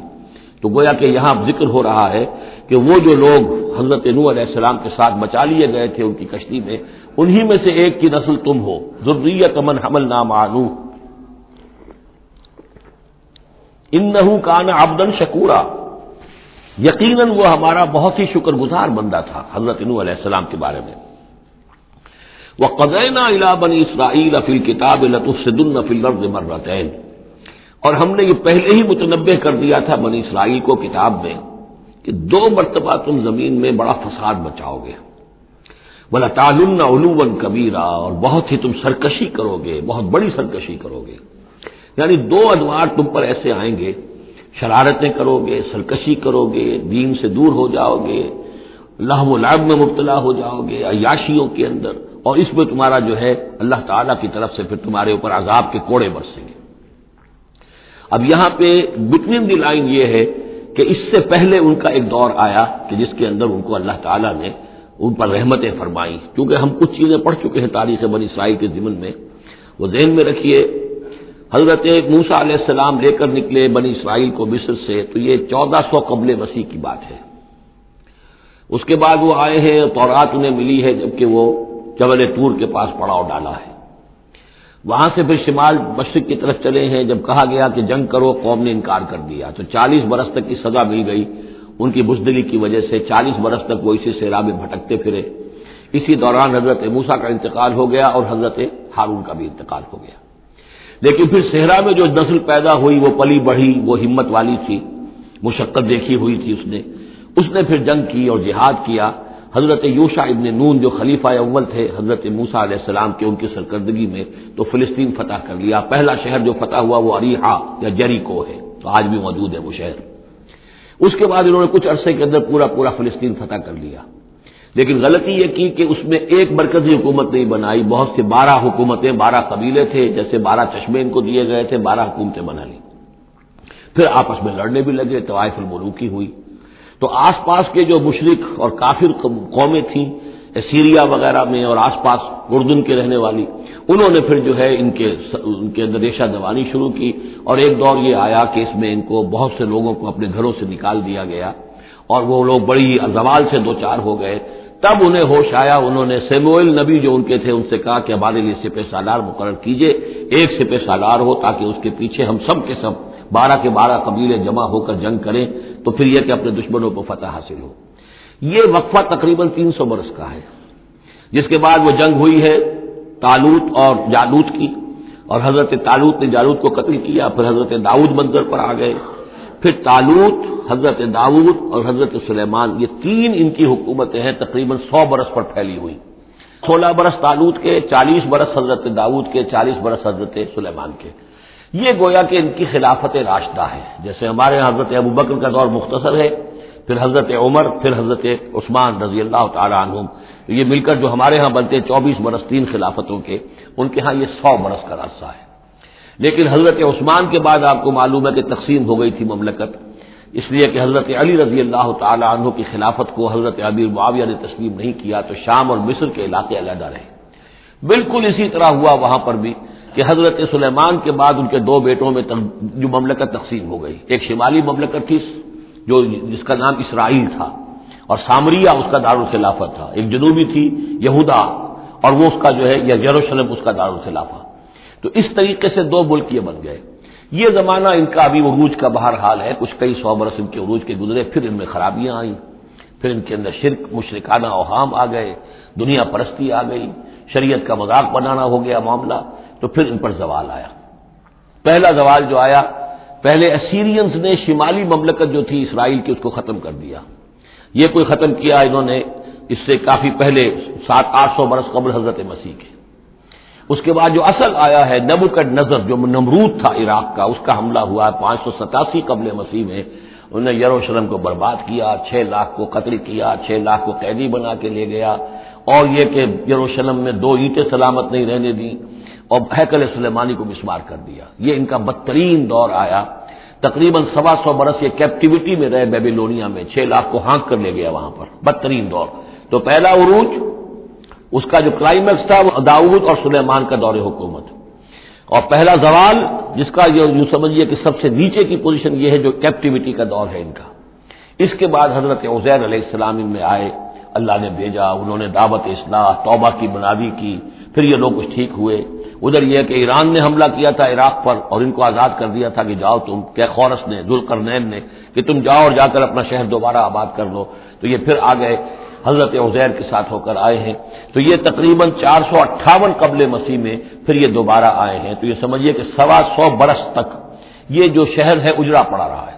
تو گویا کہ یہاں ذکر ہو رہا ہے کہ وہ جو لوگ حضرت نوح علیہ السلام کے ساتھ بچا لیے گئے تھے ان کی کشتی میں، انہی میں سے ایک کی نسل تم ہو۔ ذریۃ من حملنا مع نوح انہ کان عبدا شکورا، یقیناً وہ ہمارا بہت ہی شکر گزار بندہ تھا حضرت نوح علیہ السلام کے بارے میں۔ وَقَضَيْنَا إِلَىٰ بَنِي إِسْرَائِيلَ فِي الْكِتَابِ لَتُفْسِدُنَّ فِي الْأَرْضِ مَرَّتَيْنِ، اور ہم نے یہ پہلے ہی متنبہ کر دیا تھا بنی اسرائیل کو کتاب میں کہ 2 مرتبہ تم زمین میں بڑا فساد مچاؤ گے، وَلَتَعْلُنَّ عُلُوًّا كَبِيرًا، اور بہت ہی تم سرکشی کرو گے، بہت بڑی سرکشی کرو گے۔ یعنی 2 ادوار تم پر ایسے آئیں گے، شرارتیں کرو گے، سرکشی کرو گے، دین سے دور ہو جاؤ گے، لہو و لعب میں مبتلا ہو جاؤ گے، عیاشیوں کے اندر، اور اس میں تمہارا جو ہے اللہ تعالیٰ کی طرف سے پھر تمہارے اوپر عذاب کے کوڑے برسیں گے۔ اب یہاں پہ بٹوین دی لائن یہ ہے کہ اس سے پہلے ان کا ایک دور آیا کہ جس کے اندر ان کو اللہ تعالیٰ نے ان پر رحمتیں فرمائیں، کیونکہ ہم کچھ چیزیں پڑھ چکے ہیں تاریخ بنی اسرائیل کے ضمن میں، وہ ذہن میں رکھیے۔ حضرت موسیٰ علیہ السلام لے کر نکلے بنی اسرائیل کو مصر سے، تو یہ 1400 قبل مسیح کی بات ہے۔ اس کے بعد وہ آئے ہیں، تورات انہیں ملی ہے جبکہ وہ جبل طور کے پاس پڑاؤ ڈالا ہے۔ وہاں سے پھر شمال مشرق کی طرف چلے ہیں، جب کہا گیا کہ جنگ کرو قوم نے انکار کر دیا، تو 40 برس تک کی سزا مل گئی ان کی بزدلی کی وجہ سے، 40 برس تک وہ اسی صحرا میں بھٹکتے پھرے۔ اسی دوران حضرت موسیٰ کا انتقال ہو گیا اور حضرت ہارون کا بھی انتقال ہو گیا۔ لیکن پھر صحرا میں جو نسل پیدا ہوئی وہ پلی بڑھی، وہ ہمت والی تھی، مشقت دیکھی ہوئی تھی اس نے پھر جنگ کی اور جہاد کیا۔ حضرت یوشع ابن نون جو خلیفہ اول تھے حضرت موسیٰ علیہ السلام کے، ان کی سرکردگی میں تو فلسطین فتح کر لیا۔ پہلا شہر جو فتح ہوا وہ اریحا یا جریکو ہے، تو آج بھی موجود ہے وہ شہر۔ اس کے بعد انہوں نے کچھ عرصے کے اندر پورا فلسطین فتح کر لیا، لیکن غلطی یہ کی کہ اس میں ایک مرکزی حکومت نہیں بنائی، بہت سے 12 حکومتیں، 12 قبیلے تھے، جیسے 12 چشمے ان کو دیے گئے تھے، 12 حکومتیں بنا لی۔ پھر آپس میں لڑنے بھی لگے، طوائف الملوکی ہوئی۔ تو آس پاس کے جو مشرک اور کافر قومیں تھیں سیریا وغیرہ میں اور آس پاس اردن کے رہنے والی، انہوں نے پھر جو ہے ان کے اندر ریشہ دوانی شروع کی، اور ایک دور یہ آیا کہ اس میں ان کو بہت سے لوگوں کو اپنے گھروں سے نکال دیا گیا، اور وہ لوگ بڑی زوال سے دوچار ہو گئے۔ تب انہیں ہوش آیا، انہوں نے سیموئیل نبی جو ان کے تھے ان سے کہا کہ ہمارے لیے سپہ سالار مقرر کیجئے، ایک سپہ سالار ہو تاکہ اس کے پیچھے ہم سب کے سب 12 کے 12 قبیلے جمع ہو کر جنگ کریں، تو پھر یہ کہ اپنے دشمنوں پر فتح حاصل ہو۔ یہ وقفہ تقریباً 300 برس کا ہے، جس کے بعد وہ جنگ ہوئی ہے طالوت اور جالوت کی، اور حضرت طالوت نے جالوت کو قتل کیا۔ پھر حضرت داؤد منظر پر آ گئے، پھر طالوت، حضرت داؤد اور حضرت سلیمان، یہ 3 ان کی حکومتیں ہیں تقریباً 100 برس پر پھیلی ہوئی۔ 16 برس طالوت کے، 40 برس حضرت داؤد کے، 40 برس حضرت سلیمان کے۔ یہ گویا کہ ان کی خلافت راشدہ ہے۔ جیسے ہمارے یہاں حضرت ابوبکر کا دور مختصر ہے، پھر حضرت عمر، پھر حضرت عثمان رضی اللہ تعالی عنہم، یہ مل کر جو ہمارے ہاں بنتے 24 برس 3 خلافتوں کے، ان کے ہاں یہ 100 برس کا عرصہ ہے۔ لیکن حضرت عثمان کے بعد آپ کو معلوم ہے کہ تقسیم ہو گئی تھی مملکت، اس لیے کہ حضرت علی رضی اللہ تعالی عنہ کی خلافت کو حضرت امیر معاویہ نے تسلیم نہیں کیا، تو شام اور مصر کے علاقے علیحدہ رہے۔ بالکل اسی طرح ہوا وہاں پر بھی کہ حضرت سلیمان کے بعد ان کے دو بیٹوں میں جو مملکت تقسیم ہو گئی، ایک شمالی مملکت تھی جو جس کا نام اسرائیل تھا اور سامریہ اس کا دارالخلافہ تھا، ایک جنوبی تھی یہودا اور وہ اس کا جو ہے یا یروشلم اس کا دارالخلافہ. تو اس طریقے سے دو ملک یہ بن گئے. یہ زمانہ ان کا ابھی عروج کا بہرحال ہے، کچھ کئی سو برس ان کے عروج کے گزرے، پھر ان میں خرابیاں آئیں، پھر ان کے اندر شرک مشرکانہ اوہام آ گئے، دنیا پرستی آ گئی، شریعت کا مذاق بنانا ہو گیا معاملہ، تو پھر ان پر زوال آیا. پہلا زوال جو آیا، پہلے اسیرینز نے شمالی مملکت جو تھی اسرائیل کی اس کو ختم کر دیا. یہ کوئی ختم کیا انہوں نے اس سے کافی پہلے 700-800 برس قبل حضرت مسیح کے. اس کے بعد جو اصل آیا ہے نبوکڈنضر جو نمرود تھا عراق کا، اس کا حملہ ہوا 587 قبل مسیح میں. انہوں نے یروشلم کو برباد کیا، 6 لاکھ کو قتل کیا، 6 لاکھ کو قیدی بنا کے لے گیا، اور یہ کہ یروشلم میں 2 اینٹیں سلامت نہیں رہنے دیں اور ہیکل سلیمانی کو مسمار کر دیا. یہ ان کا بدترین دور آیا. تقریباً 125 برس یہ کیپٹیوٹی میں رہے بیبیلونیا میں، 6 لاکھ کو ہانک کر لے گیا وہاں پر. بدترین دور. تو پہلا عروج اس کا جو کلائمیکس تھا وہ داؤد اور سلیمان کا دور حکومت، اور پہلا زوال جس کا یوں سمجھیے کہ سب سے نیچے کی پوزیشن یہ ہے جو کیپٹیوٹی کا دور ہے ان کا. اس کے بعد حضرت عزیر علیہ السلام ان میں آئے، اللہ نے بھیجا، انہوں نے دعوت اصلاح توبہ کی بنیادی کی، پھر یہ لوگ کچھ ٹھیک ہوئے. ادھر یہ کہ ایران نے حملہ کیا تھا عراق پر اور ان کو آزاد کر دیا تھا کہ جاؤ تم، کہ خورس نے ذوالقرنین نے کہ تم جاؤ اور جا کر اپنا شہر دوبارہ آباد کر لو. تو یہ پھر آ گئے، حضرت عزیر کے ساتھ ہو کر آئے ہیں. تو یہ تقریباً 458 قبل مسیح میں پھر یہ دوبارہ آئے ہیں. تو یہ سمجھیے کہ 125 برس تک یہ جو شہر ہے اجڑا پڑا رہا ہے.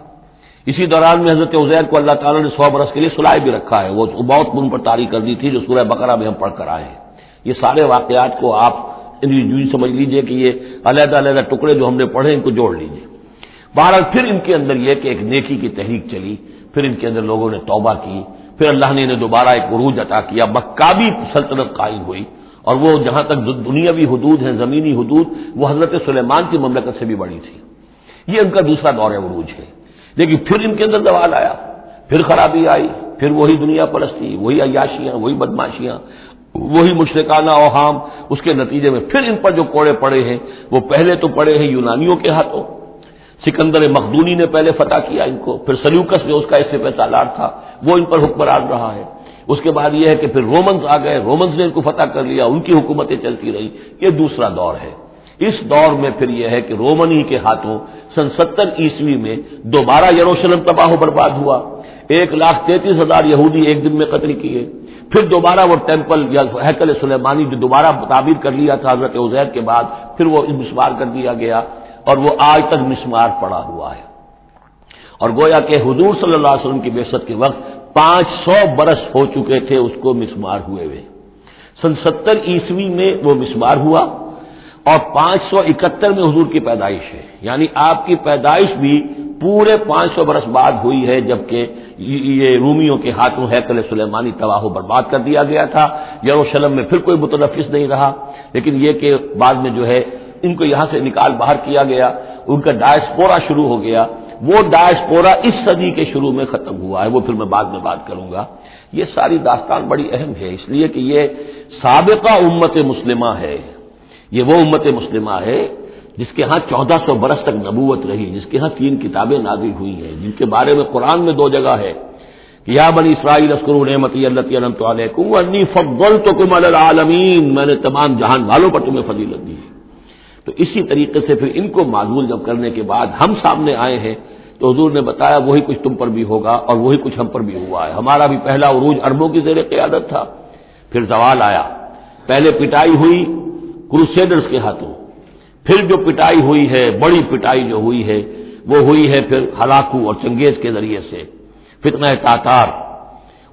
اسی دوران میں حضرت عزیر کو اللہ تعالیٰ نے 100 برس کے لیے سلائے بھی رکھا ہے، وہ بہت ان پر طاری کر دی تھی جو سورہ بقرہ میں ہم پڑھ کر آئے ہیں. یہ سارے واقعات کو آپ یوں سمجھ لیجئے کہ یہ علیحدہ علیحدہ ٹکڑے جو ہم نے پڑھے ان کو جوڑ لیجئے. بہرحال پھر ان کے اندر یہ کہ ایک نیکی کی تحریک چلی، پھر ان کے اندر لوگوں نے توبہ کی، پھر اللہ نے انہیں دوبارہ ایک عروج عطا کیا، مکابی سلطنت قائم ہوئی. اور وہ جہاں تک دنیاوی حدود ہیں، زمینی حدود، وہ حضرت سلیمان کی مملکت سے بھی بڑی تھی. یہ ان کا دوسرا دور عروج ہے. لیکن پھر ان کے اندر زوال آیا، پھر خرابی آئی، پھر وہی دنیا پرستی، وہی عیاشیاں، وہی بدماشیاں، وہی مشرکانہ اوہام. اس کے نتیجے میں پھر ان پر جو کوڑے پڑے ہیں وہ پہلے تو پڑے ہیں یونانیوں کے ہاتھوں. سکندر مقدونی نے پہلے فتح کیا ان کو، پھر سلیوکس جو اس کا اس سے پہ سالار تھا وہ ان پر حکمران رہا ہے. اس کے بعد یہ ہے کہ پھر رومنز آ گئے، رومنز نے ان کو فتح کر لیا، ان کی حکومتیں چلتی رہی. یہ دوسرا دور ہے. اس دور میں پھر یہ ہے کہ رومنی کے ہاتھوں سن 70 عیسوی میں دوبارہ یروشلم تباہ و برباد ہوا. 1,33,000 یہودی ایک دن میں قتل کیے. پھر دوبارہ وہ ٹیمپل یا ہیکل سلیمانی جو دوبارہ تعمیر کر لیا تھا حضرت عزیر کے بعد، پھر وہ مسمار کر دیا گیا اور وہ آج تک مسمار پڑا ہوا ہے. اور گویا کہ حضور صلی اللہ علیہ وسلم کی بعثت کے وقت 500 برس ہو چکے تھے اس کو مسمار ہوئے ہوئے. سن 70 عیسوی میں وہ مسمار ہوا اور 571 میں حضور کی پیدائش ہے. یعنی آپ کی پیدائش بھی پورے 500 برس بعد ہوئی ہے، جبکہ یہ رومیوں کے ہاتھوں ہیکل سلیمانی تباہ و برباد کر دیا گیا تھا. یروشلم میں پھر کوئی متنفس نہیں رہا، لیکن یہ کہ بعد میں جو ہے ان کو یہاں سے نکال باہر کیا گیا، ان کا ڈائسپورا شروع ہو گیا. وہ ڈائسپورا اس صدی کے شروع میں ختم ہوا ہے، وہ پھر میں بعد میں بات کروں گا. یہ ساری داستان بڑی اہم ہے، اس لیے کہ یہ سابقہ امت مسلمہ ہے. یہ وہ امت مسلمہ ہے جس کے ہاں 1400 برس تک نبوت رہی، جس کے ہاں 3 کتابیں نازل ہوئی ہیں، جن کے بارے میں قرآن میں 2 جگہ ہے کہ یا بنی اسرائیل اذکروا نعمتی التی انعمت علیکم وانی فضلتکم علی العالمین، میں نے تمام جہان والوں پر تمہیں فضیلت دی. تو اسی طریقے سے پھر ان کو معزول جب کرنے کے بعد ہم سامنے آئے ہیں تو حضور نے بتایا وہی کچھ تم پر بھی ہوگا اور وہی کچھ ہم پر بھی ہوا ہے. ہمارا بھی پہلا عروج عربوں کی زیر قیادت تھا، پھر زوال آیا. پہلے پٹائی ہوئی کروسیڈرز کے ہاتھوں، پھر جو پٹائی ہوئی ہے، بڑی پٹائی جو ہوئی ہے وہ ہوئی ہے پھر ہلاکو اور چنگیز کے ذریعے سے، فتنہ تاتار.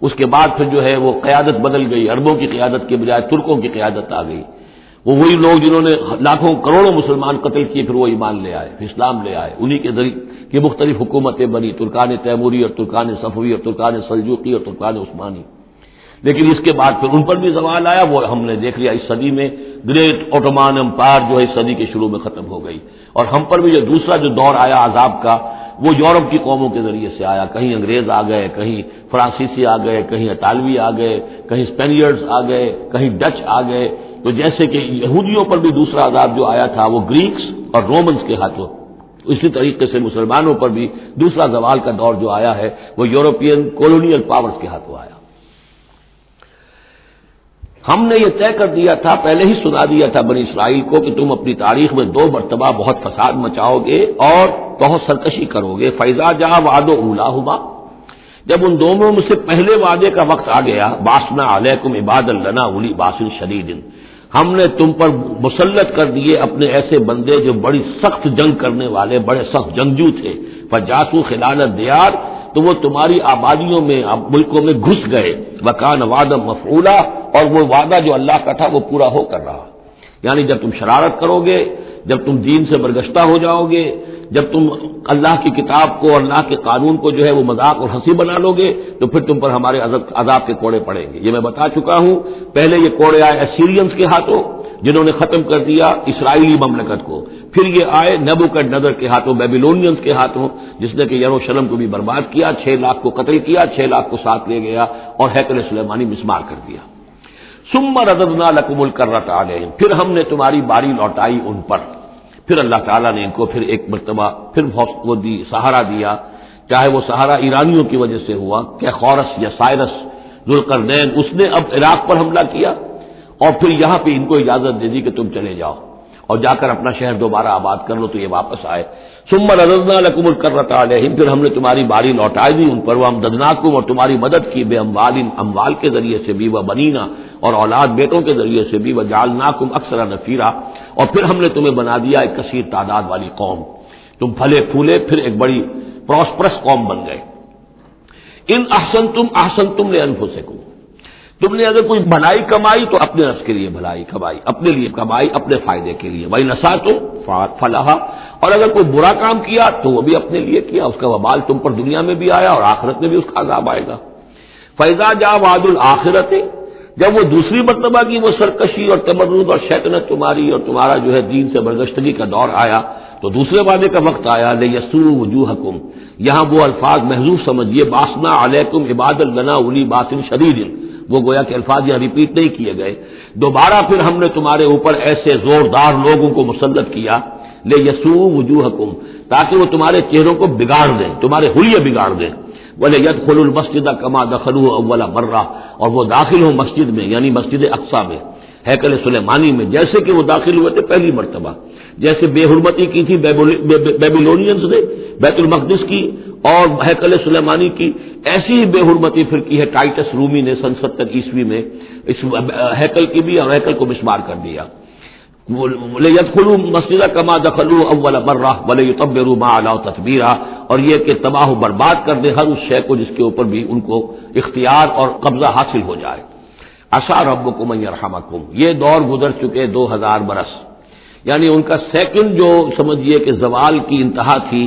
اس کے بعد پھر جو ہے وہ قیادت بدل گئی، عربوں کی قیادت کے بجائے ترکوں کی قیادت آ گئی. وہ وہی لوگ جنہوں نے لاکھوں کروڑوں مسلمان قتل کیے پھر وہ ایمان لے آئے، اسلام لے آئے. انہی کے ذریعے کی مختلف حکومتیں بنی، ترکان تیموری اور ترکان صفوی اور ترکان سلجوقی اور ترکان عثمانی. لیکن اس کے بعد پھر ان پر بھی زوال آیا. وہ ہم نے دیکھ لیا اس صدی میں گریٹ اوٹومان امپائر جو ہے اس صدی کے شروع میں ختم ہو گئی. اور ہم پر بھی جو دوسرا جو دور آیا عذاب کا وہ یورپ کی قوموں کے ذریعے سے آیا. کہیں انگریز آ گئے، کہیں فرانسیسی آ گئے، کہیں اطالوی آ گئے، کہیں اسپینیئرز آ گئے، کہیں ڈچ آ گئے، تو جیسے کہ یہودیوں پر بھی دوسرا عذاب جو آیا تھا وہ گریکس اور رومنز کے ہاتھوں، اسی طریقے سے مسلمانوں پر بھی دوسرا زوال کا دور جو آیا ہے وہ یورپین کولونیل پاورز کے ہاتھوں آیا۔ ہم نے یہ طے کر دیا تھا، پہلے ہی سنا دیا تھا بنی اسرائیل کو کہ تم اپنی تاریخ میں 2 مرتبہ بہت فساد مچاؤ گے اور بہت سرکشی کرو گے۔ فَإِذَا جَاءَ وَعْدُ أُولَاهُمَا، جب ان دونوں میں سے پہلے وعدے کا وقت آ گیا، بَعَثْنَا عَلَيْكُمْ عِبَادًا لَنَا أُولِي بَأْسٍ شَدِيدٍ، ہم نے تم پر مسلط کر دیے اپنے ایسے بندے جو بڑی سخت جنگ کرنے والے، بڑے سخت جنگجو تھے۔ فَجَاسُوا خِلَالَ الدِّيَارِ، تو وہ تمہاری آبادیوں میں، ملکوں میں گھس گئے۔ وَكَانَ وَعْدًا مَفْعُولًا، اور وہ وعدہ جو اللہ کا تھا وہ پورا ہو کر رہا۔ یعنی جب تم شرارت کرو گے، جب تم دین سے برگشتہ ہو جاؤ گے، جب تم اللہ کی کتاب کو، اللہ کے قانون کو جو ہے وہ مذاق اور ہنسی بنا لو گے، تو پھر تم پر ہمارے عذاب کے کوڑے پڑیں گے۔ یہ میں بتا چکا ہوں، پہلے یہ کوڑے آئے اسیرینز کے ہاتھوں جنہوں نے ختم کر دیا اسرائیلی مملکت کو، پھر یہ آئے نیبوکڈنیزر کے ہاتھوں، بیبیلونینز کے ہاتھوں، جس نے کہ یروشلم کو بھی برباد کیا، 6 لاکھ کو قتل کیا، 6 لاکھ کو ساتھ لے گیا اور ہیکل سلیمانی مسمار کر دیا۔ ثم رددنا لکم الکرۃ علیہم، پھر ہم نے تمہاری باری لوٹائی ان پر، پھر اللہ تعالیٰ نے ان کو پھر ایک مرتبہ پھر وہ دی سہارا دیا، چاہے وہ سہارا ایرانیوں کی وجہ سے ہوا کہ خورس یا سائرس ذوالقرنین، اس نے اب عراق پر حملہ کیا اور پھر یہاں پہ ان کو اجازت دے دی کہ تم چلے جاؤ اور جا کر اپنا شہر دوبارہ آباد کر لو، تو یہ واپس آئے۔ ثم رددنا لکم الکرۃ علیہم، پھر ہم نے تمہاری باری لوٹائی دی ان پر، وامددناکم، اور تمہاری مدد کی، بے اموال، اموال کے ذریعے سے بھی، وبنینا، اور اولاد بیٹوں کے ذریعے سے بھی، وجعلناکم اکثر نفیرا، اور پھر ہم نے تمہیں بنا دیا ایک کثیر تعداد والی قوم، تم پھلے پھولے پھر ایک بڑی پراسپرس قوم بن گئے۔ ان احسنتم احسنتم لانفسکم، تم نے اگر کوئی بھلائی کمائی تو اپنے نفس کے لیے بھلائی کمائی، اپنے لیے کمائی، اپنے فائدے کے لیے۔ وَإِنْ أَسَأْتُمْ فَلَهَا، اور اگر کوئی برا کام کیا تو وہ بھی اپنے لیے کیا، اس کا وبال تم پر دنیا میں بھی آیا اور آخرت میں بھی اس کا عذاب آئے گا۔ فَإِذَا جَاءَ وَعْدُ الْآخِرَةِ، جب وہ دوسری مرتبہ کی وہ سرکشی اور تمرد اور شیطنت تمہاری اور تمہارا جو ہے دین سے برگشتگی کا دور آیا، تو دوسرے وعدے کا وقت آیا، لِيَسُوءُ وُجُوهَكُمْ، یہاں وہ الفاظ محذوف سمجھیے، بَعَثْنَا عَلَيْكُمْ عِبَادًا لَنَا أُولِي بَأْسٍ شَدِيدٍ، وہ گویا کہ الفاظ یہاں ریپیٹ نہیں کیے گئے۔ دوبارہ پھر ہم نے تمہارے اوپر ایسے زوردار لوگوں کو مسلط کیا، لِيَسُوءُ وُجُوهَكُمْ، تاکہ وہ تمہارے چہروں کو بگاڑ دیں، تمہارے حلیے بگاڑ دیں۔ وَلِيَدْخُلُوا الْمَسْجِدَ كَمَا دَخَلُوهُ أَوَّلَ مَرَّةٍ، اور وہ داخل ہوں مسجد میں، یعنی مسجد اقصی میں، ہیکل سلیمانی میں، جیسے کہ وہ داخل ہوئے تھے پہلی مرتبہ، جیسے بے حرمتی کی تھی بیبیلونینز نے بیت المقدس کی اور ہیکل سلیمانی کی، ایسی ہی بے حرمتی پھر کی ہے ٹائٹس رومی نے سن 70 عیسوی میں اس ہیکل کی بھی، اور ہیکل کو مسمار کر دیا۔ لِيَدْخُلُوا الْمَسْجِدَ كَمَا دَخَلُوهُ أَوَّلَ مَرَّةٍ وَلِيُتَبِّرُوا مَا عَلَوْا تَتْبِيرًا، اور یہ کہ تباہ و برباد کر دے ہر اس شے کو جس کے اوپر بھی ان کو اختیار اور قبضہ حاصل ہو جائے۔ عَسَىٰ رَبُّكُمْ أَن يَرْحَمَكُمْ، یہ دور گزر چکے 2000 برس، یعنی ان کا سیکنڈ جو سمجھیے کہ زوال کی انتہا تھی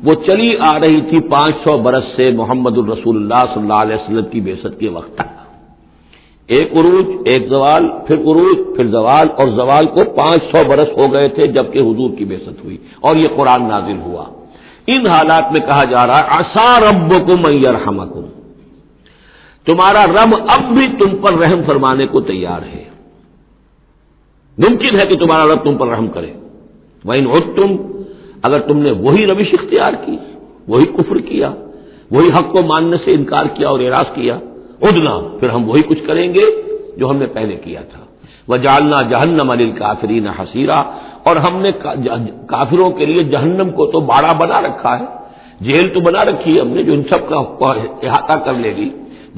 وہ چلی آ رہی تھی 500 برس سے محمد الرسول اللہ صلی اللہ علیہ وسلم کی بعثت کے وقت تک۔ ایک عروج، ایک زوال، پھر عروج، پھر زوال، اور زوال کو 500 برس ہو گئے تھے جبکہ حضور کی بعثت ہوئی اور یہ قرآن نازل ہوا۔ ان حالات میں کہا جا رہا ہے عسیٰ ربکم ان یرحمکم، تمہارا رب اب بھی تم پر رحم فرمانے کو تیار ہے، ممکن ہے کہ تمہارا رب تم پر رحم کرے۔ وَإِنْ عُدْتُمْ، اگر تم نے وہی روش اختیار کی، وہی کفر کیا، وہی حق کو ماننے سے انکار کیا اور اعراض کیا، عدنا، پھر ہم وہی کچھ کریں گے جو ہم نے پہلے کیا تھا۔ وَجَعَلْنَا جَهَنَّمَ لِلْكَافِرِينَ حَصِيرًا، اور ہم نے کافروں کے لیے جہنم کو تو باڑا بنا رکھا ہے، جیل تو بنا رکھی ہے ہم نے جو ان سب کا احاطہ کر لے گی،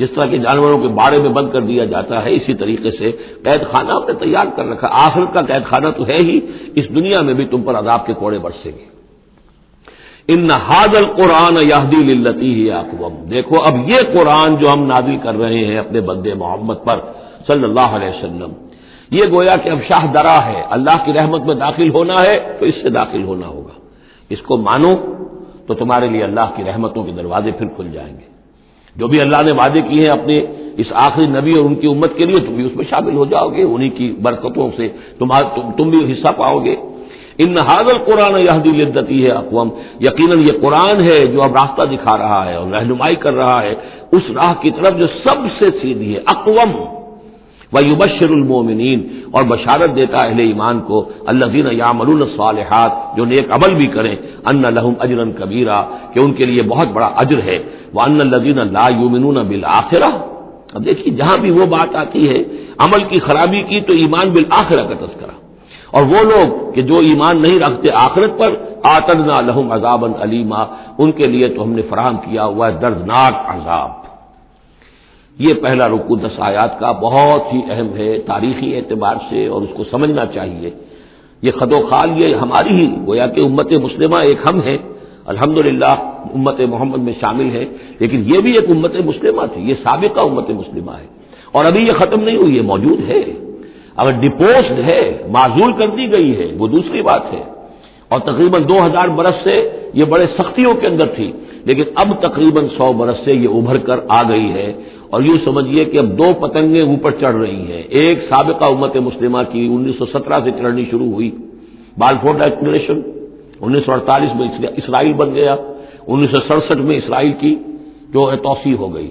جس طرح کہ جانوروں کے باڑے میں بند کر دیا جاتا ہے، اسی طریقے سے قید خانہ ہم نے تیار کر رکھا، آخرت کا قید خانہ تو ہے ہی، اس دنیا میں بھی تم پر عذاب کے کوڑے برسیں گے۔ ان ھذا القرآن یہدی للتی ہی اقوم، دیکھو اب یہ قرآن جو ہم نازل کر رہے ہیں اپنے بندے محمد پر صلی اللہ علیہ وسلم، یہ گویا کہ اب شاہ درا ہے، اللہ کی رحمت میں داخل ہونا ہے تو اس سے داخل ہونا ہوگا، اس کو مانو تو تمہارے لیے اللہ کی رحمتوں کے دروازے پھر کھل جائیں گے۔ جو بھی اللہ نے وعدے کیے ہیں اپنے اس آخری نبی اور ان کی امت کے لیے، تم بھی اس میں شامل ہو جاؤ گے، انہی کی برکتوں سے تم بھی حصہ پاؤ گے۔ ان ھذا القرآن یہدی للتی ہے اقوم، یقیناً یہ قرآن ہے جو اب راستہ دکھا رہا ہے اور رہنمائی کر رہا ہے اس راہ کی طرف جو سب سے سیدھی ہے، اقوم، وَيُبَشِّرُ الْمُؤْمِنِينَ، اور بشارت دیتا اہل ایمان کو، الَّذِينَ يَعْمَلُونَ الصَّالِحَاتِ، جو نیک عمل بھی کریں، أَنَّ لَهُمْ أَجْرًا كَبِيرًا، کہ ان کے لیے بہت بڑا اجر ہے، وَأَنَّ الَّذِينَ لَا يُؤْمِنُونَ بِالْآخِرَةِ۔ اب دیکھیے جہاں بھی وہ بات آتی ہے عمل کی خرابی کی تو ایمان بالآخرہ کا تذکرہ، اور وہ لوگ کہ جو ایمان نہیں رکھتے آخرت پر، آتدنا لہم عذابا علیما، ان کے لیے تو ہم نے فراہم کیا ہوا ہے دردناک عذاب۔ یہ پہلا رکوع 10 آیات کا بہت ہی اہم ہے تاریخی اعتبار سے، اور اس کو سمجھنا چاہیے۔ یہ خد و خال یہ ہماری ہی گویا کہ امت مسلمہ ایک ہم ہیں، الحمدللہ امت محمد میں شامل ہے، لیکن یہ بھی ایک امت مسلمہ تھی، یہ سابقہ امت مسلمہ ہے، اور ابھی یہ ختم نہیں ہوئی، یہ موجود ہے۔ اگر ڈپوزڈ ہے، معزول کر دی گئی ہے، وہ دوسری بات ہے، اور تقریباً 2000 برس سے یہ بڑے سختیوں کے اندر تھی، لیکن اب تقریباً 100 برس سے یہ ابھر کر آ گئی ہے، اور یوں سمجھیے کہ اب 2 پتنگیں اوپر چڑھ رہی ہیں۔ ایک سابقہ امت مسلمہ کی 1917 سے چڑھنی شروع ہوئی، بالفور ڈکلریشن، 1948 میں اسرائیل بن گیا، 1967 میں اسرائیل کی جو توسیع ہو گئی،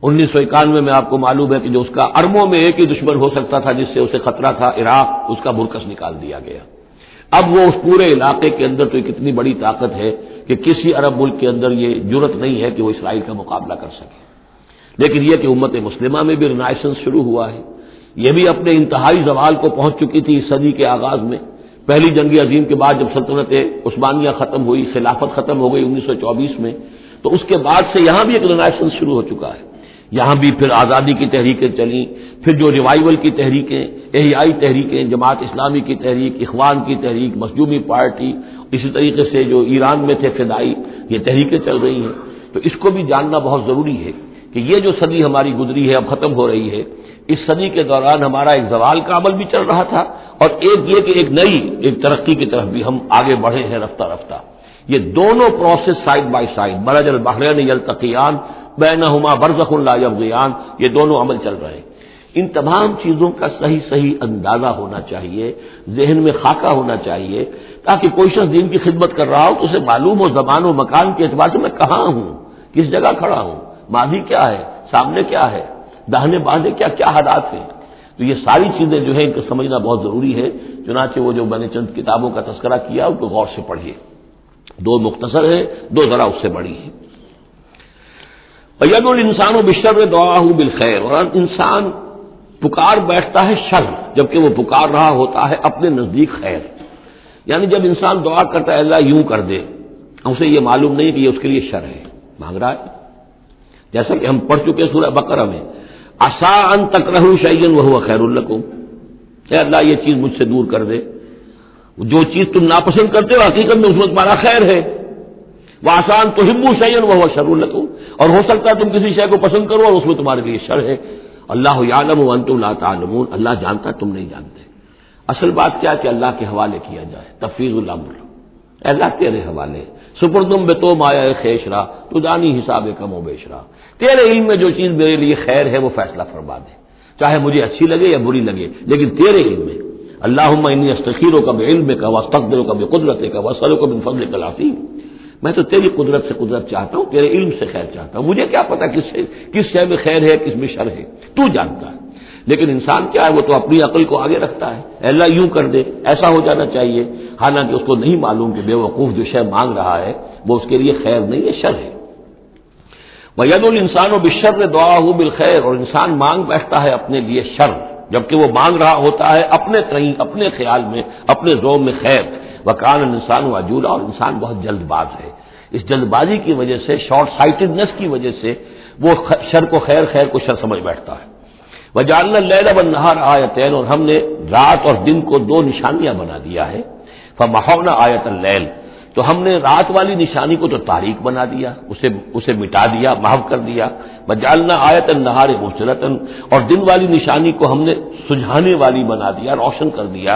1991 میں آپ کو معلوم ہے کہ جو اس کا اربوں میں ایک ہی دشمن ہو سکتا تھا جس سے اسے خطرہ تھا، عراق، اس کا برکس نکال دیا گیا۔ اب وہ اس پورے علاقے کے اندر تو کتنی بڑی طاقت ہے کہ کسی عرب ملک کے اندر یہ جرت نہیں ہے کہ وہ اسرائیل کا مقابلہ کر سکے۔ لیکن یہ کہ امت مسلمہ میں بھی رینائسنس شروع ہوا ہے، یہ بھی اپنے انتہائی زوال کو پہنچ چکی تھی اس صدی کے آغاز میں، پہلی جنگ عظیم کے بعد جب سلطنت عثمانیہ ختم ہوئی، خلافت ختم ہو گئی 1924 میں، تو اس کے بعد سے یہاں بھی ایک رینائسنس شروع ہو چکا ہے۔ یہاں بھی پھر آزادی کی تحریکیں چلیں، پھر جو ریوائیول کی تحریکیں، احیائی تحریکیں، جماعت اسلامی کی تحریک، اخوان کی تحریک، مخزومی پارٹی، اسی طریقے سے جو ایران میں تھے فدائی، یہ تحریکیں چل رہی ہیں۔ تو اس کو بھی جاننا بہت ضروری ہے کہ یہ جو صدی ہماری گزری ہے اب ختم ہو رہی ہے، اس صدی کے دوران ہمارا ایک زوال کا عمل بھی چل رہا تھا، اور ایک یہ کہ ایک نئی ایک ترقی کی طرف بھی ہم آگے بڑھے ہیں رفتہ رفتہ۔ یہ دونوں پروسیس سائڈ بائی سائڈ، مرج البحرین یلتقیان بینہما برزخ لا یبغیان، یہ دونوں عمل چل رہے ہیں۔ ان تمام چیزوں کا صحیح اندازہ ہونا چاہیے، ذہن میں خاکہ ہونا چاہیے، تاکہ کوئی شخص دین کی خدمت کر رہا ہو تو اسے معلوم ہو زمان و مکان کے اعتبار سے میں کہاں ہوں، کس جگہ کھڑا ہوں، ماضی کیا ہے، سامنے کیا ہے، داہنے بازے کیا حالات ہیں۔ تو یہ ساری چیزیں جو ہیں ان کو سمجھنا بہت ضروری ہے۔ چنانچہ وہ جو میں نے چند کتابوں کا تذکرہ کیا ان کو غور سے پڑھیے، 2 مختصر ہے، 2 ذرا اس سے بڑی ہے۔ وَيَدْعُو الْإِنسَانُ بِالشَّرِّ دُعَاءَهُ بِالْخَيْرِ، اور انسان پکار بیٹھتا ہے شر جبکہ وہ پکار رہا ہوتا ہے اپنے نزدیک خیر، یعنی جب انسان دعا کرتا ہے اللہ یوں کر دے، اسے یہ معلوم نہیں کہ یہ اس کے لیے شر ہے، مانگ رہا ہے، جیسا کہ ہم پڑھ چکے سورہ بقرہ میں، عسیٰ ان تکرہوا شیئا وہو خیر لکم، اے اللہ یہ چیز مجھ سے دور کر دے، جو چیز تم ناپسند کرتے ہو حقیقت میں اس میں تمہارا خیر ہے، وعسیٰ ان تحبوا شیئا وہو شر لکم، اور ہو سکتا ہے تم کسی شے کو پسند کرو اور اس میں تمہارے لیے شر ہے، اللہ یعلم وانتم لا تعلمون، اللہ جانتا ہے تم نہیں جانتے۔ اصل بات کیا ہے کہ اللہ کے حوالے کیا جائے، تفویض الامر، اے اللہ تیرے حوالے، سپردم بے تو مایا خیشرا تو دانی حساب کم و بیشرا، تیرے علم میں جو چیز میرے لیے خیر ہے وہ فیصلہ فرما دے، چاہے مجھے اچھی لگے یا بری لگے، لیکن تیرے علم میں۔ اللہم انی استخیرک بعلمک واستقدرک بقدرتک واسألک من فضلک العظیم، میں تو تیری قدرت سے قدرت چاہتا ہوں، تیرے علم سے خیر چاہتا ہوں، مجھے کیا پتا کس شے میں خیر ہے کس میں شر ہے، تو جانتا ہے۔ لیکن انسان کیا ہے، وہ تو اپنی عقل کو آگے رکھتا ہے، اے اللہ یوں کر دے، ایسا ہو جانا چاہیے، حالانکہ اس کو نہیں معلوم کہ بے وقوف جو شے مانگ رہا ہے وہ اس کے لیے خیر نہیں ہے، شر ہے۔ وَيَدْعُو الْإِنسَانُ بِالشَّرِّ دُعَاءَهُ بِالْخَيْرِ، اور انسان مانگ بیٹھتا ہے اپنے لیے شر جبکہ وہ مانگ رہا ہوتا ہے اپنے تئیں، اپنے خیال میں، اپنے ذوق میں خیر۔ وَكَانَ الْإِنسَانُ عَجُولًا، اور انسان بہت جلد باز ہے، اس جلد بازی کی وجہ سے، شارٹ سائٹڈنس کی وجہ سے وہ شر کو خیر، خیر کو شر سمجھ بیٹھتا ہے۔ وَجَعَلْنَا اللَّيْلَ وَالنَّهَارَ آیَتَيْنِ، اور ہم نے رات اور دن کو 2 نشانیاں بنا دیا ہے۔ فَمَحَوْنَا آیَةَ اللَّيْلِ، تو ہم نے رات والی نشانی کو تو تاریک بنا دیا، اسے مٹا دیا، محو کر دیا۔ وَجَعَلْنَا آیَةَ النَّهَارِ مُبْصِرَةً، اور دن والی نشانی کو ہم نے سجھانے والی بنا دیا، روشن کر دیا۔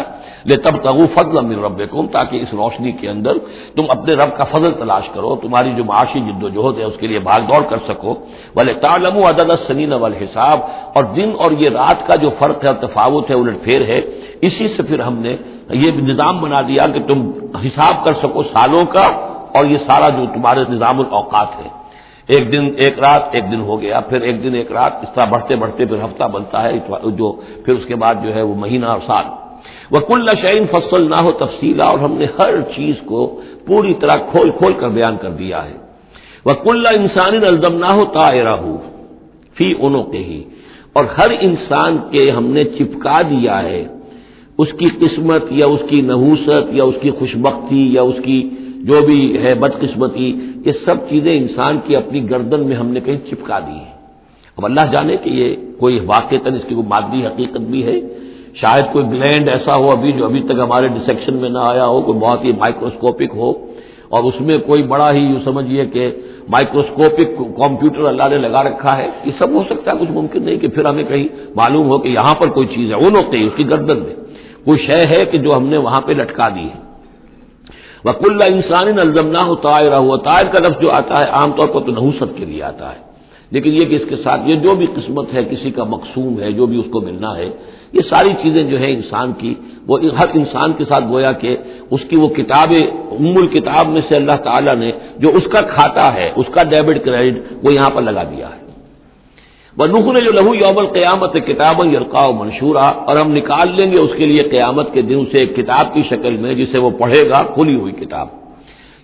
لِتَبْتَغُوا فَضْلًا مِّن رَّبِّكُمْ، تاکہ اس روشنی کے اندر تم اپنے رب کا فضل تلاش کرو، تمہاری جو معاشی جد و جہد ہے اس کے لیے بھاگ دوڑ کر سکو۔ وَلِتَعْلَمُوا عَدَدَ السِّنِينَ وَالْحِسَابَ، اور دن اور یہ رات کا جو فرق ہے، تفاوت ہے، الٹ پھیر ہے، اسی سے پھر ہم نے یہ نظام بنا دیا کہ تم حساب کر سکو سالوں کا، اور یہ سارا جو تمہارے نظام الاوقات ہے۔ ایک دن ایک رات ایک دن ہو گیا، پھر ایک دن ایک رات، اس طرح بڑھتے بڑھتے پھر ہفتہ بنتا ہے، جو پھر اس کے بعد جو ہے وہ مہینہ اور سال۔ وَكُلَّ شَيْءٍ فَصَّلْنَاهُ تَفْصِيلًا، اور ہم نے ہر چیز کو پوری طرح کھول کھول کر بیان کر دیا ہے۔ وَكُلَّ إِنسَانٍ أَلْزَمْنَاهُ طَائِرَهُ فِي عُنُقِهِ، اور ہر انسان کے ہم نے چپکا دیا ہے اس کی قسمت یا اس کی نحوست یا اس کی خوشبختی یا اس کی جو بھی ہے بدقسمتی، یہ سب چیزیں انسان کی اپنی گردن میں ہم نے کہیں چپکا دی ہیں۔ اب اللہ جانے کہ یہ کوئی واقعتاً اس کی کوئی مادی حقیقت بھی ہے، شاید کوئی گلینڈ ایسا ہو ابھی جو ابھی تک ہمارے ڈسیکشن میں نہ آیا ہو، کوئی بہت ہی مائکروسکوپک ہو، اور اس میں کوئی بڑا ہی یوں سمجھیے کہ مائکروسکوپک کمپیوٹر اللہ نے لگا رکھا ہے، یہ سب ہو سکتا ہے، کچھ ممکن نہیں کہ پھر ہمیں کہیں معلوم ہو کہ یہاں پر کوئی چیز ہے، وہ نقطے اس کی گردن میں کوئی شے ہے کہ جو ہم نے وہاں پہ لٹکا دی ہے۔ وَكُلَّ إِنسَانٍ أَلْزَمْنَاهُ طَائِرَهُ، طائر کا لفظ جو آتا ہے عام طور پر تو نحوست کے لیے آتا ہے، لیکن یہ کہ اس کے ساتھ یہ جو بھی قسمت ہے، کسی کا مقسوم ہے، جو بھی اس کو ملنا ہے، یہ ساری چیزیں جو ہے انسان کی، وہ ہر انسان کے ساتھ گویا کہ اس کی وہ کتاب ام الکتاب میں سے اللہ تعالیٰ نے جو اس کا کھاتا ہے، اس کا ڈیبٹ کریڈٹ وہ یہاں پر لگا دیا ہے۔ وَنُخْرِجُ لَهُ يَوْمَ الْقِيَامَةِ كِتَابًا يَلْقَاهُ مَنشُورًا، اور ہم نکال لیں گے اس کے لیے قیامت کے دن سے ایک کتاب کی شکل میں جسے وہ پڑھے گا، کھلی ہوئی کتاب،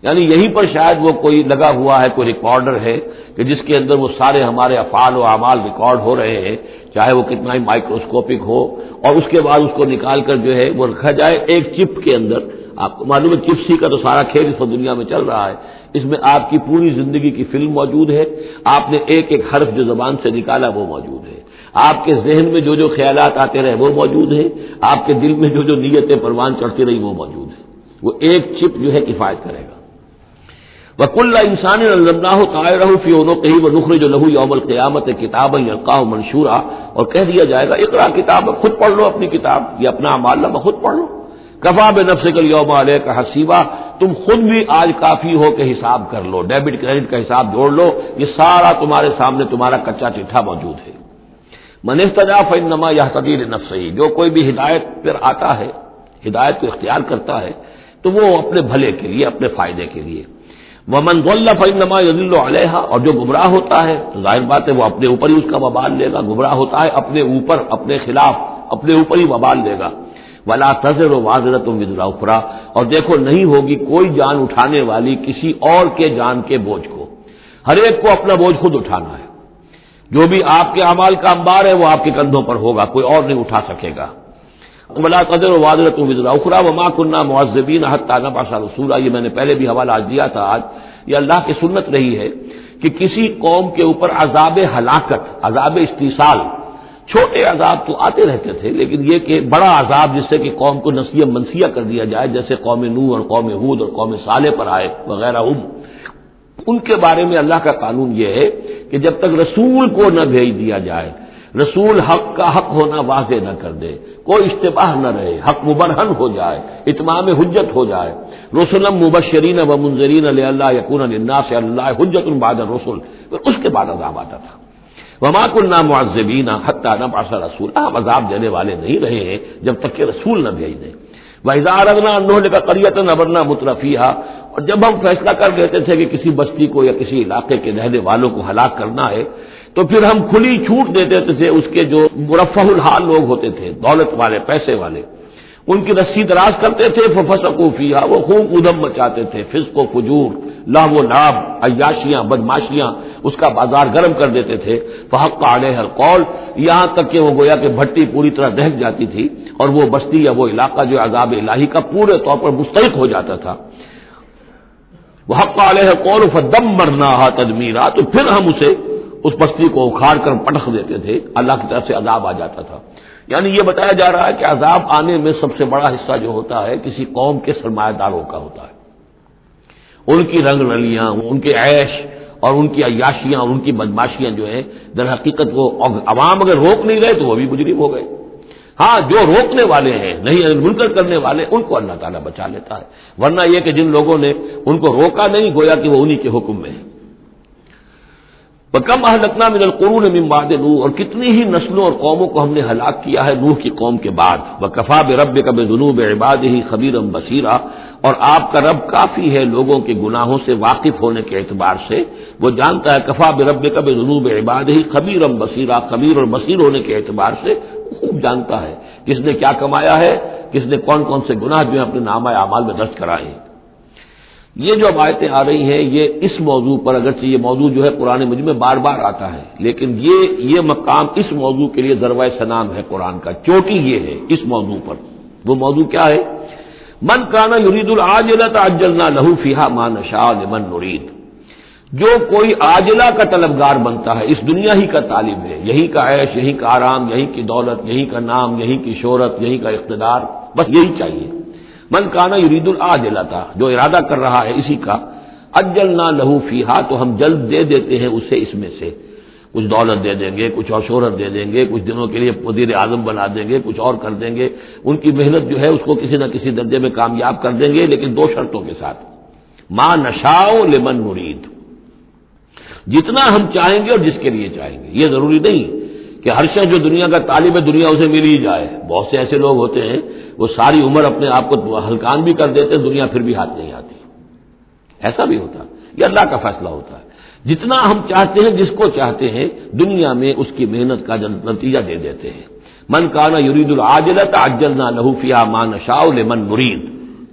یعنی یہیں پر شاید وہ کوئی لگا ہوا ہے، کوئی ریکارڈر ہے کہ جس کے اندر وہ سارے ہمارے افعال و اعمال ریکارڈ ہو رہے ہیں، چاہے وہ کتنا ہی مائکروسکوپک ہو، اور اس کے بعد اس کو نکال کر جو ہے وہ رکھا جائے ایک چپ کے اندر۔ آپ کو معلوم ہے چپسی کا تو سارا کھیل اس دنیا میں چل رہا ہے، اس میں آپ کی پوری زندگی کی فلم موجود ہے، آپ نے ایک ایک حرف جو زبان سے نکالا وہ موجود ہے، آپ کے ذہن میں جو جو خیالات آتے رہے وہ موجود ہے، آپ کے دل میں جو جو نیتیں پروان چڑھتی رہی وہ موجود ہے، وہ ایک چپ جو ہے کفایت کرے گا۔ وَكُلَّ إِنسَانٍ أَلْزَمْنَاهُ طَائِرَهُ فِي عُنُقِهِ وَنُخْرِجُ لَهُ يَوْمَ الْقِيَامَةِ كِتَابًا يَلْقَاهُ مَنشُورًا، اور کہہ دیا جائے گا اقرا کتاب، خود پڑھ لو اپنی کتاب، یہ اپنا اعمال نامہ خود پڑھ لو۔ کفا بنفسک اليوم علیک حسیبا، تم خود بھی آج کافی ہو کہ حساب کر لو، ڈیبٹ کریڈٹ کا حساب جوڑ لو، یہ سارا تمہارے سامنے تمہارا کچا چٹھا موجود ہے۔ من اهتدى فإنما يهتدي لنفسه، جو کوئی بھی ہدایت پر آتا ہے، ہدایت کو اختیار کرتا ہے تو وہ اپنے بھلے کے لیے، اپنے فائدے کے لیے۔ ومن ضل فإنما يضل عليها، اور جو گمراہ ہوتا ہے تو ظاہر بات ہے وہ اپنے اوپر ہی اس کا وبال لے گا، گمراہ ہوتا ہے اپنے اوپر، اپنے خلاف، اپنے اوپر ہی وبال لے گا۔ ولا تزر وازرۃ وزر اخرى، اور دیکھو نہیں ہوگی کوئی جان اٹھانے والی کسی اور کے جان کے بوجھ کو، ہر ایک کو اپنا بوجھ خود اٹھانا ہے، جو بھی آپ کے اعمال کا انبار ہے وہ آپ کے کندھوں پر ہوگا، کوئی اور نہیں اٹھا سکے گا۔ ولا تزر وازرۃ وزر اخرى وما كنا معذبين حتى نبعث رسولا، یہ میں نے پہلے بھی حوالہ دیا تھا، آج یہ اللہ کی سنت رہی ہے کہ کسی قوم کے اوپر عذاب ہلاکت، عذاب استیصال، چھوٹے عذاب تو آتے رہتے تھے، لیکن یہ کہ بڑا عذاب جس سے کہ قوم کو نسیہ منسیہ کر دیا جائے، جیسے قوم نوح اور قوم ہود اور قوم صالح پر آئے وغیرہ، ان کے بارے میں اللہ کا قانون یہ ہے کہ جب تک رسول کو نہ بھیج دیا جائے، رسول حق کا حق ہونا واضح نہ کر دے، کوئی اشتباہ نہ رہے، حق مبرہن ہو جائے، اتمام حجت ہو جائے، رسلا مبشرین و منذرین لئلا یکون للناس علی اللہ حجت بعد الرسل، پھر اس کے بعد عذاب آتا تھا۔ وما كنا معذبین حتی نبعث رسولا، ہم عذاب دینے والے نہیں رہے ہیں جب تک کہ رسول نہ بھیج دیں۔ وَإِذَا أَرَدْنَا أَن نُهْلِكَ قَرْيَةً أَمَرْنَا مُتْرَفِيهَا، اور جب ہم فیصلہ کر دیتے تھے کہ کسی بستی کو یا کسی علاقے کے رہنے والوں کو ہلاک کرنا ہے تو پھر ہم کھلی چھوٹ دے دیتے تھے اس کے جو مرفہ الحال لوگ ہوتے تھے، دولت والے، پیسے والے، ان کی رسی دراز کرتے تھے، ففسقوا فیہا، وہ خوب ادھم مچاتے تھے، فسق و فجور، لہو و لعب، عیاشیاں، بدماشیاں، اس کا بازار گرم کر دیتے تھے۔ فحق علیہ القول، یہاں تک کہ وہ گویا کہ بھٹی پوری طرح دہک جاتی تھی اور وہ بستی یا وہ علاقہ جو عذاب الہی کا پورے طور پر مستحق ہو جاتا تھا۔ وحق علیہ القول فدمرناها تدمیرا، تو پھر ہم اسے، اس بستی کو اکھاڑ کر پٹخ دیتے تھے، اللہ کی طرف سے عذاب آ جاتا تھا۔ یعنی یہ بتایا جا رہا ہے کہ عذاب آنے میں سب سے بڑا حصہ جو ہوتا ہے کسی قوم کے سرمایہ داروں کا ہوتا ہے، ان کی رنگ رلیاں، ان کے عیش اور ان کی عیاشیاں اور ان کی بدماشیاں جو ہیں، در حقیقت وہ عوام اگر روک نہیں گئے تو وہ بھی مجرم ہو گئے۔ ہاں جو روکنے والے ہیں، نہیں منکر کرنے والے، ان کو اللہ تعالیٰ بچا لیتا ہے، ورنہ یہ کہ جن لوگوں نے ان کو روکا نہیں، گویا کہ وہ انہی کے حکم میں ہے۔ وَكَمْ أَهْلَكْنَا مِنَ الْقُرُونِ مِن بَعْدِ نوح، اور کتنی ہی نسلوں اور قوموں کو ہم نے ہلاک کیا ہے نوح کی قوم کے بعد۔ وَكَفَىٰ بِرَبِّكَ بِذُنُوبِ عِبَادِهِ خَبِيرًا بَصِيرًا، اور آپ کا رب کافی ہے لوگوں کے گناہوں سے واقف ہونے کے اعتبار سے، وہ جانتا ہے، کفا بربک بذنوب عبادہ خبیرا بصیرا، خبیر اور بصیر ہونے کے اعتبار سے خوب جانتا ہے کس نے کیا کمایا ہے، کس نے کون کون سے گناہ جو ہیں اپنے نامہ اعمال میں درج کرائے ہیں۔ یہ جو اب آیتیں آ رہی ہیں یہ اس موضوع پر، اگرچہ یہ موضوع جو ہے قرآن مجید میں بار بار آتا ہے، لیکن یہ مقام اس موضوع کے لیے ذروۂ سنام ہے قرآن کا، چوٹی یہ ہے اس موضوع پر۔ وہ موضوع کیا ہے؟ من کان یرید العاجلۃ عجلنا لہ فیہا ما نشاء لمن نرید، جو کوئی عاجلہ کا طلبگار بنتا ہے، اس دنیا ہی کا طالب ہے، یہی کا عیش، یہی کا آرام، یہی کی دولت، یہی کا نام، یہی کی شہرت، یہی کا اقتدار، بس یہی چاہیے۔ من کان یرید العاجلۃ، جو ارادہ کر رہا ہے اسی کا، عجلنا لہ فیہا، تو ہم جلد دے دیتے ہیں اسے اس میں سے، کچھ دولت دے دیں گے، کچھ اور شہرت دے دیں گے، کچھ دنوں کے لیے وزیر اعظم بنا دیں گے، کچھ اور کر دیں گے، ان کی محنت جو ہے اس کو کسی نہ کسی درجے میں کامیاب کر دیں گے، لیکن دو شرطوں کے ساتھ، ما نشاء لمن نرید، جتنا ہم چاہیں گے اور جس کے لیے چاہیں گے۔ یہ ضروری نہیں کہ ہر شخص جو دنیا کا طالب ہے دنیا اسے مل ہی جائے، بہت سے ایسے لوگ ہوتے ہیں وہ ساری عمر اپنے آپ کو ہلکان بھی کر دیتے ہیں، دنیا پھر بھی ہاتھ نہیں آتی، ایسا بھی ہوتا ہے، یہ اللہ کا فیصلہ ہوتا ہے۔ جتنا ہم چاہتے ہیں، جس کو چاہتے ہیں، دنیا میں اس کی محنت کا نتیجہ دے دیتے ہیں۔ من کان یرید العاجلۃ عجلنا لہ فیہا ما نشاء لمن نرید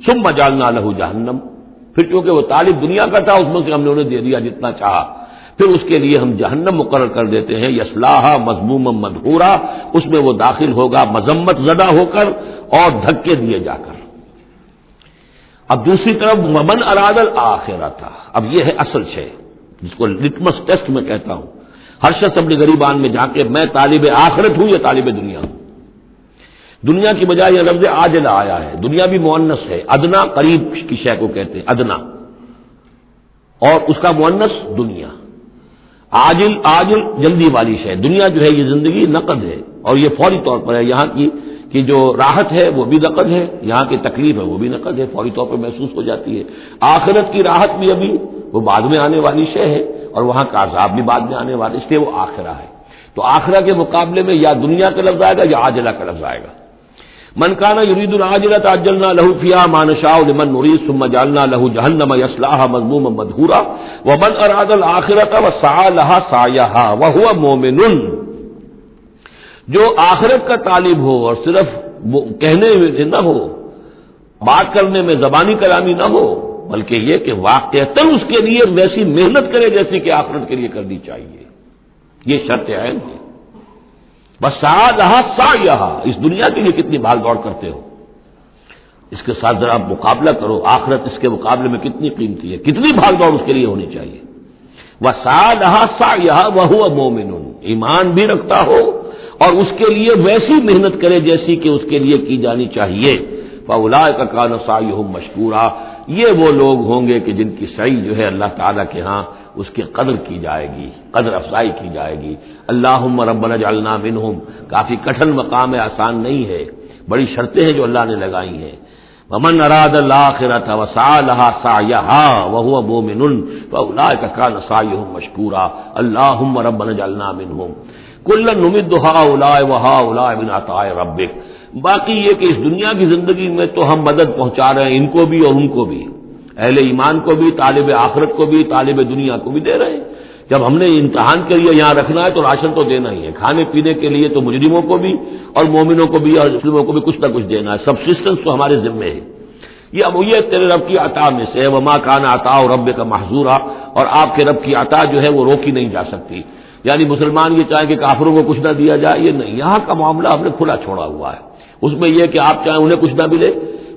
ثم جعلنا لہ جہنم، پھر چونکہ وہ طالب دنیا کا تھا، اس میں سے ہم نے انہیں دے دیا جتنا چاہا، پھر اس کے لیے ہم جہنم مقرر کر دیتے ہیں، یصلاھا مذموما مدحورا، اس میں وہ داخل ہوگا مذمت زدہ ہو کر اور دھکے دیے جا کر۔ اب دوسری طرف ومن اراد الآخرۃ، اب یہ ہے اصل شے جس کو لٹمس ٹیسٹ میں کہتا ہوں۔ ہر شخص اپنے گریبان میں جا کے میں طالب آخرت ہوں یا طالب دنیا ہوں۔ دنیا کی بجائے یہ لفظ عاجلہ آیا ہے، دنیا بھی مؤنث ہے، ادنا قریب کی شے کو کہتے ہیں ادنا، اور اس کا مؤنث دنیا۔ عاجل جلدی والی شے، دنیا جو ہے یہ زندگی نقد ہے اور یہ فوری طور پر ہے، یہاں کی جو راحت ہے وہ بھی نقد ہے، یہاں کی تکلیف ہے وہ بھی نقد ہے، فوری طور پر محسوس ہو جاتی ہے۔ آخرت کی راحت بھی ابھی وہ بعد میں آنے والی شے ہے، اور وہاں کا عذاب بھی بعد میں آنے والا، اس لیے وہ آخرہ ہے۔ تو آخرہ کے مقابلے میں یا دنیا کا لفظ آئے گا یا عاجلہ کا لفظ آئے گا۔ من کان یرید العاجلۃ عجلنا لہ فیہا ما نشاء لمن نرید ثم جعلنا لہ جہنم یصلاھا مذموما مدحورا ومن اراد الآخرۃ وسعی لہا سعیھا وہو مؤمن، جو آخرت کا طالب ہو اور صرف وہ کہنے میں نہ ہو، بات کرنے میں زبانی کلامی نہ ہو، بلکہ یہ کہ واقعتاً اس کے لیے ویسی محنت کرے جیسی کہ آخرت کے لیے کرنی چاہیے، یہ شرط عین ہے۔ بس سعیھا سعیھا، اس دنیا کے لیے کتنی بھاگ دوڑ کرتے ہو، اس کے ساتھ ذرا مقابلہ کرو، آخرت اس کے مقابلے میں کتنی قیمتی ہے، کتنی بھاگ دوڑ اس کے لیے ہونی چاہیے۔ وسعی لہا سعیھا وہو مؤمن، ایمان بھی رکھتا ہو اور اس کے لیے ویسی محنت کرے جیسی کہ اس کے لیے کی جانی چاہیے۔ فاولئک کان سعیھم مشکورا، یہ وہ لوگ ہوں گے کہ جن کی سعی جو ہے اللہ تعالیٰ کے ہاں اس کی قدر کی جائے گی، قدر افزائی کی جائے گی۔ اللہم ربنا اجعلنا منہم، کافی کٹھن مقام ہے، آسان نہیں ہے، بڑی شرطیں ہیں جو اللہ نے لگائی ہیں۔ ومن اراد الآخرۃ وسعی لہا سعیھا وہو مؤمن فاولئک کان سعیھم مشکورا اللہم ربنا اجعلنا منہم کلا نمد ہؤلاء وہؤلاء من عطاء ربک۔ باقی یہ کہ اس دنیا کی زندگی میں تو ہم مدد پہنچا رہے ہیں ان کو بھی اور ان کو بھی، اہل ایمان کو بھی، طالب آخرت کو بھی، طالب دنیا کو بھی دے رہے ہیں۔ جب ہم نے امتحان کے لیے یہاں رکھنا ہے تو راشن تو دینا ہی ہے، کھانے پینے کے لیے تو مجرموں کو بھی اور مومنوں کو بھی اور مسلموں کو بھی کچھ نہ کچھ دینا ہے، سبسسٹنس تو ہمارے ذمے ہے۔ یہ اب یہ تیرے رب کی عطا میں سے وما کان عطاء ربک محظورا، اور آپ کے رب کی عطا جو ہے وہ روکی نہیں جا سکتی۔ یعنی مسلمان یہ چاہیں کہ کافروں کو کچھ نہ دیا جائے، یہ نہیں، یہاں کا معاملہ ہم نے کھلا چھوڑا ہوا ہے، اس میں یہ کہ آپ چاہیں انہیں کچھ نہ ملے،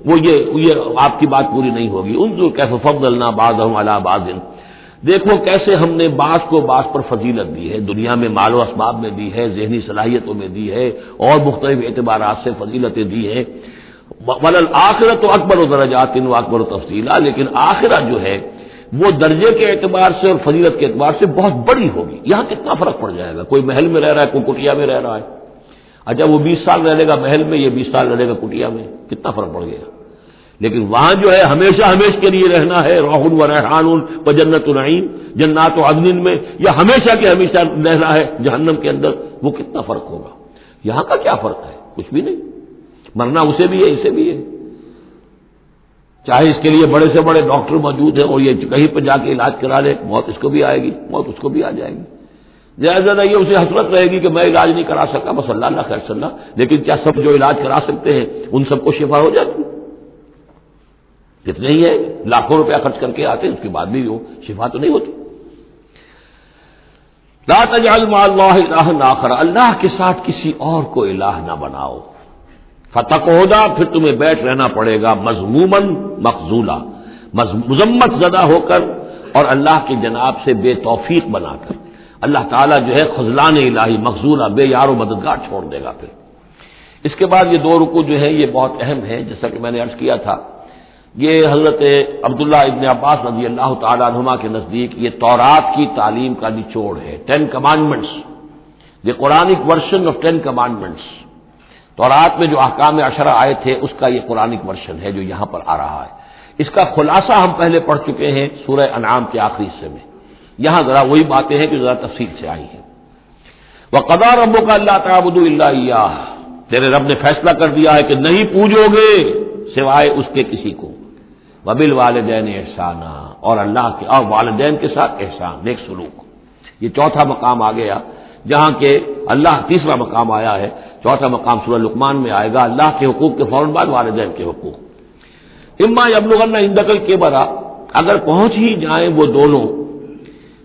وہ یہ آپ کی بات پوری نہیں ہوگی۔ انظر کیف فضلنا بعضهم علی بعض، دیکھو کیسے ہم نے بعض کو بعض پر فضیلت دی ہے، دنیا میں مال و اسباب میں دی ہے، ذہنی صلاحیتوں میں دی ہے، اور مختلف اعتبارات سے فضیلتیں دی ہیں۔ وللآخرۃ اکبر درجات واکبر تفضیلا، لیکن آخرت جو ہے وہ درجے کے اعتبار سے اور فضیلت کے اعتبار سے بہت بڑی ہوگی۔ یہاں کتنا فرق پڑ جائے گا، کوئی محل میں رہ رہا ہے، کوئی کٹیا میں رہ رہا ہے، اچھا وہ 20 سال رہے گا محل میں، یہ 20 سال رہے گا کٹیا میں، کتنا فرق پڑ گیا۔ لیکن وہاں جو ہے ہمیشہ ہمیشہ کے لیے رہنا ہے، روح و ریحان و جنت نعیم، جنات و عدن میں، یا ہمیشہ کے ہمیشہ رہنا ہے جہنم کے اندر، وہ کتنا فرق ہوگا۔ یہاں کا کیا فرق ہے؟ کچھ بھی نہیں، مرنا اسے بھی ہے اسے بھی ہے۔ چاہے اس کے لیے بڑے سے بڑے ڈاکٹر موجود ہیں اور یہ کہیں پہ جا کے علاج کرا لے، موت اس کو بھی آئے گی، موت اس کو بھی آ جائے گی۔ زیادہ زیادہ یہ اسے حسرت رہے گی کہ میں علاج نہیں کرا سکا، بس اللہ خیر صلی اللہ، لیکن کیا سب جو علاج کرا سکتے ہیں ان سب کو شفا ہو جاتی؟ کتنے ہی ہے لاکھوں روپیہ خرچ کر کے آتے ہیں، اس کے بعد بھی وہ شفا تو نہیں ہوتی۔ لا تجعل مع اللہ الہا آخر، اللہ کے ساتھ کسی اور کو الہ نہ بناؤ۔ فتقعد، پھر تمہیں بیٹھ رہنا پڑے گا مذموما مخذولا، مذمت زدہ ہو کر اور اللہ کی جناب سے بے توفیق بنا کر۔ اللہ تعالیٰ جو ہے خذلان الہی مخذولا، بے یار و مددگار چھوڑ دے گا۔ پھر اس کے بعد یہ دو رکوع جو ہے یہ بہت اہم ہے، جیسا کہ میں نے عرض کیا تھا، یہ حضرت عبداللہ ابن عباس رضی اللہ تعالیٰ عنہما کے نزدیک یہ تورات کی تعلیم کا نچوڑ ہے، 10 کمانڈمنٹس، یہ قرآنک ورژن آف 10 کمانڈمنٹس۔ تورات میں جو احکام عشرہ آئے تھے اس کا یہ قرآنک ورژن ہے جو یہاں پر آ رہا ہے۔ اس کا خلاصہ ہم پہلے پڑھ چکے ہیں سورہ انعام کے آخری حصے میں، یہاں ذرا وہی باتیں ہیں کہ ذرا تفصیل سے آئی ہیں۔ وَقَضَىٰ رَبُّكَ أَلَّا تَعْبُدُوا إِلَّا إِيَّاهُ، تیرے رب نے فیصلہ کر دیا ہے کہ نہیں پوجو گے سوائے اس کے کسی کو۔ وَبِالْوَالِدَيْنِ إِحْسَانًا، اور اللہ کے اور والدین کے ساتھ احسان، نیک سلوک۔ یہ چوتھا مقام آ گیا، جہاں کہ اللہ تیسرا مقام آیا ہے، چوتھا مقام سورہ لقمان میں آئے گا، اللہ کے حقوق کے فوراً بعد والدین کے حقوق۔ اما یبلغن عندک الکبر، اگر پہنچ ہی جائیں وہ دونوں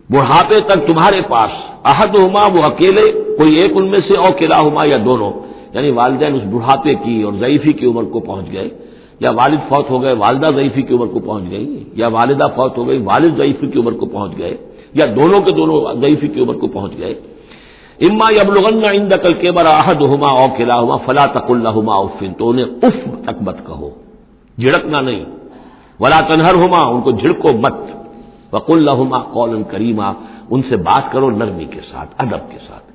بڑھاپے تک تمہارے پاس، احدہما، وہ اکیلے کوئی ایک ان میں سے، اور کلاہما، یا دونوں، یعنی والدین اس بڑھاپے کی اور ضعیفی کی عمر کو پہنچ گئے، یا والد فوت ہو گئے والدہ ضعیفی کی عمر کو پہنچ گئی، یا والدہ فوت ہو گئی والد ضعیفی کی عمر کو پہنچ گئے، یا دونوں کے دونوں ضعیفی کی عمر کو پہنچ گئے۔ اما یبلغن عندک الکبر احدہما او کلاہما فلا تقل لہما اف، تو انہیں اف تک مت کہو، جھڑکنا نہیں، ولا تنہرہما، ان کو جھڑکو مت، وقل لہما قولا کریما، ان سے بات کرو نرمی کے ساتھ، ادب کے ساتھ۔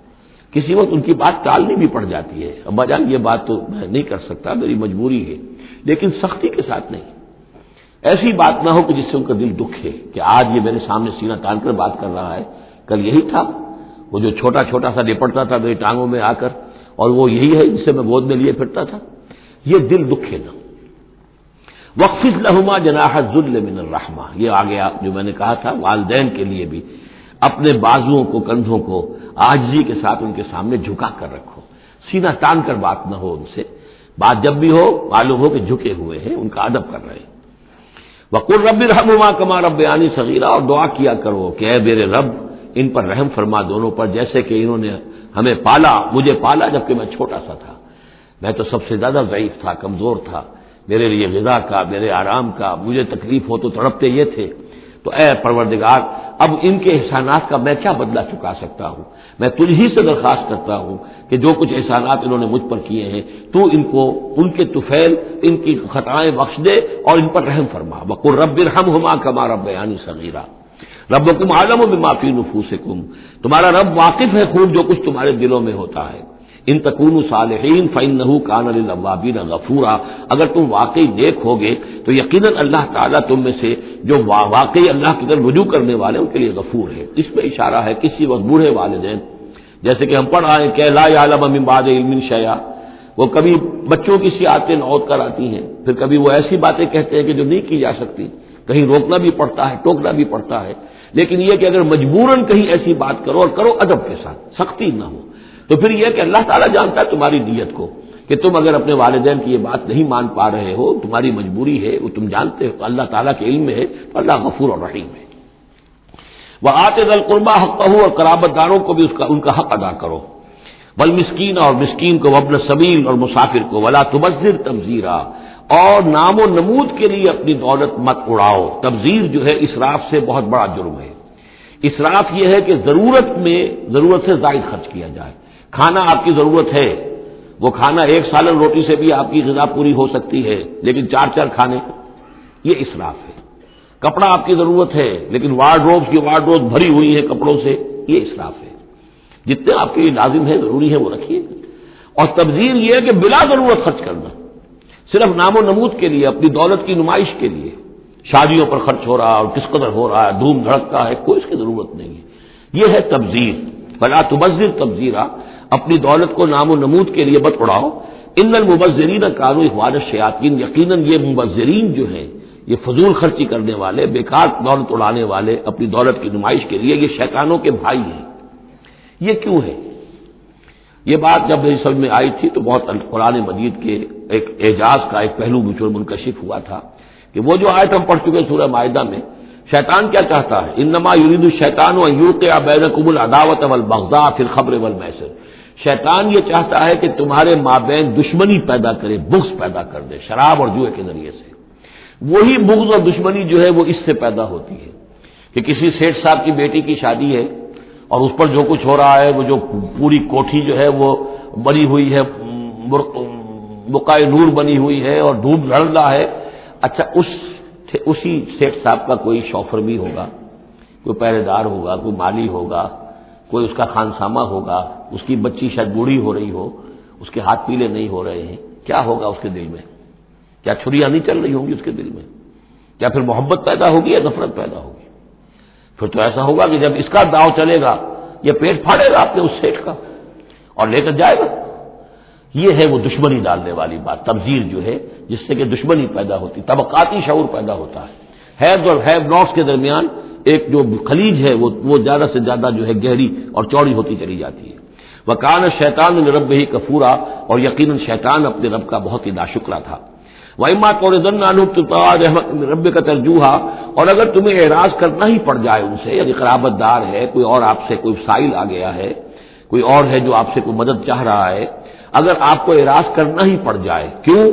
کسی وقت ان کی بات ٹالنی بھی پڑ جاتی ہے، ابا جان یہ بات تو میں نہیں کر سکتا، میری مجبوری ہے، لیکن سختی کے ساتھ نہیں۔ ایسی بات نہ ہو کہ جس سے ان کا دل دکھے کہ آج یہ میرے سامنے سینہ تان کر بات کر رہا ہے، کل یہی تھا وہ جو چھوٹا چھوٹا سا لپٹتا تھا میری ٹانگوں میں آ کر، اور وہ یہی ہے جسے میں گود میں لیے پھرتا تھا، یہ دل دکھے نہ۔ وَاخْفِضْ لَهُمَا جَنَاحَ الذُّلِّ مِنَ الرَّحْمَةِ، یہ آ گیا جو میں نے کہا تھا، والدین کے لیے بھی اپنے بازوؤں کو، کندھوں کو عاجزی کے ساتھ ان کے سامنے جھکا کر رکھو، سینہ تان کر بات نہ ہو ان سے، بات جب بھی ہو معلوم ہو کہ جھکے ہوئے ہیں، ان کا ادب کر رہے ہیں۔ وَقُلْ رَبِّ ارْحَمْهُمَا كَمَا رَبَّيَانِي صَغِيرًا، اور دعا کیا کرو کہ اے میرے رب ان پر رحم فرما دونوں پر، جیسے کہ انہوں نے ہمیں پالا، مجھے پالا جبکہ میں چھوٹا سا تھا، میں تو سب سے زیادہ ضعیف تھا، کمزور تھا، میرے لیے غذا کا، میرے آرام کا، مجھے تکلیف ہو تو تڑپتے یہ تھے، تو اے پروردگار اب ان کے احسانات کا میں کیا بدلہ چکا سکتا ہوں، میں تجھ ہی سے درخواست کرتا ہوں کہ جو کچھ احسانات انہوں نے مجھ پر کیے ہیں تو ان کو، ان کے طفیل، ان کی خطائیں بخش دے اور ان پر رحم فرما۔ وَقُلْ رَبِّ ارْحَمْهُمَا كَمَا رَبَّيَانِي صَغِيرًا رَبُّكُمْ أَعْلَمُ بِمَا فِي نُفُوسِكُمْ، تمہارا رب واقف ہے خوب جو کچھ تمہارے دلوں میں ہوتا ہے۔ ان تکونوا صالحین فإنہ کان للأوابین غفورا، اگر تم واقعی نیک ہوگے تو یقیناً اللہ تعالیٰ تم میں سے جو واقعی اللہ کی طرف رجوع کرنے والے ان کے لیے غفور ہے۔ اس میں اشارہ ہے کسی وقت بوڑھے والدین، جیسے کہ ہم پڑھ رہے ہیں کہ لا یعلم من بعد علم شیئا، وہ کبھی بچوں کی سی عادتیں نوت کر آتی ہیں، پھر کبھی وہ ایسی باتیں کہتے ہیں کہ جو نہیں کی جا سکتی، کہیں روکنا بھی پڑتا ہے، ٹوکنا بھی پڑتا ہے، لیکن یہ کہ اگر مجبوراً کہیں ایسی بات کرو اور کرو ادب کے ساتھ، سختی نہ ہو، تو پھر یہ کہ اللہ تعالیٰ جانتا ہے تمہاری نیت کو، کہ تم اگر اپنے والدین کی یہ بات نہیں مان پا رہے ہو، تمہاری مجبوری ہے، وہ تم جانتے ہو، اللہ تعالیٰ کے علم میں ہے، تو اللہ غفور اور رحیم ہے۔ وَآتِ ذَا الْقُرْبَىٰ حَقَّهُ، اور قرابت داروں کو بھی ان کا حق ادا کرو، والمسکین، اور مسکین کو، وابن السبیل، اور مسافر کو، ولا تبذر تبذیرا، اور نام و نمود کے لیے اپنی دولت مت اڑاؤ۔ تبذیر جو ہے اسراف سے بہت بڑا جرم ہے۔ اسراف یہ ہے کہ ضرورت میں ضرورت سے زائد خرچ کیا جائے۔ کھانا آپ کی ضرورت ہے، وہ کھانا ایک سالن روٹی سے بھی آپ کی غذا پوری ہو سکتی ہے، لیکن چار چار کھانے، یہ اسراف ہے۔ کپڑا آپ کی ضرورت ہے لیکن وارڈروبس کی وارڈروب بھری ہوئی ہے کپڑوں سے، یہ اسراف ہے۔ جتنے آپ کے لیے لازم ہے، ضروری ہے، وہ رکھیے۔ اور تبذیر یہ ہے کہ بلا ضرورت خرچ کرنا، صرف نام و نمود کے لیے، اپنی دولت کی نمائش کے لیے، شادیوں پر خرچ ہو رہا ہے اور کس قدر ہو رہا ہے، دھوم دھڑکتا ہے، کوئی اس کی ضرورت نہیں ہے، یہ ہے تبذیر۔ فلا تبذر تبذیرا، اپنی دولت کو نام و نمود کے لیے مت اڑاؤ۔ ان المبذرین کانوا اخوان الشیاطین، یقیناً یہ مبذرین جو ہیں یہ فضول خرچی کرنے والے، بیکار دولت اڑانے والے اپنی دولت کی نمائش کے لیے، یہ شیطانوں کے بھائی ہیں۔ یہ کیوں ہے؟ یہ بات جب میری سمجھ میں آئی تھی تو بہت قرآن مجید کے ایک اعجاز کا ایک پہلو مجھ پر منکشف ہوا تھا کہ وہ جو آیت ہم پڑھ چکے سورہ مائدہ میں، شیطان کیا چاہتا ہے؟ انما یرید الشیطان ان یوقع بینکم العداوۃ والبغضاء فی الخمر والمیسر، شیطان یہ چاہتا ہے کہ تمہارے مابین دشمنی پیدا کرے، بغض پیدا کر دے شراب اور جوئے کے ذریعے سے۔ وہی بغض اور دشمنی جو ہے وہ اس سے پیدا ہوتی ہے کہ کسی سیٹھ صاحب کی بیٹی کی شادی ہے اور اس پر جو کچھ ہو رہا ہے، وہ جو پوری کوٹھی جو ہے وہ بنی ہوئی ہے، بقائے نور بنی ہوئی ہے اور دھوپ جھڑ رہا ہے۔ اچھا اسی سیٹھ صاحب کا کوئی شوفر بھی ہوگا، کوئی پہرے دار ہوگا، کوئی مالی ہوگا، کوئی اس کا خانسامہ ہوگا، اس کی بچی شاید بوڑھی ہو رہی ہو، اس کے ہاتھ پیلے نہیں ہو رہے ہیں، کیا ہوگا اس کے دل میں؟ کیا چھریاں نہیں چل رہی ہوں گی اس کے دل میں؟ کیا پھر محبت پیدا ہوگی یا نفرت پیدا ہوگی؟ پھر تو ایسا ہوگا کہ جب اس کا داؤ چلے گا یہ پیٹ پھاڑے گا اپنے اس سیٹ کا اور لے کر جائے گا۔ یہ ہے وہ دشمنی ڈالنے والی بات، تبذیر جو ہے جس سے کہ دشمنی پیدا ہوتی، طبقاتی شعور پیدا ہوتا ہے، ہیوز اور ہیو ناٹس کے درمیان ایک جو خلیج ہے وہ زیادہ سے زیادہ جو ہے گہری اور چوڑی ہوتی چلی جاتی ہے۔ وَكَانَ الشَّيْطَانُ لِرَبِّهِ كَفُورًا، اور یقیناً شیطان اپنے رب کا بہت ہی ناشکرا تھا۔ وَإِمَّا تُعْرِضَنَّ عَنْهُمْ ابْتِغَاءَ رَحْمَةٍ مِّن رَّبِّكَ تَرْجُوهَا، اور اگر تمہیں اعراض کرنا ہی پڑ جائے ان سے، یعنی قرابت دار ہے، کوئی اور آپ سے کوئی سائل آ گیا ہے، کوئی اور ہے جو آپ سے کوئی مدد چاہ رہا ہے، اگر آپ کو اعراض کرنا ہی پڑ جائے، کیوں؟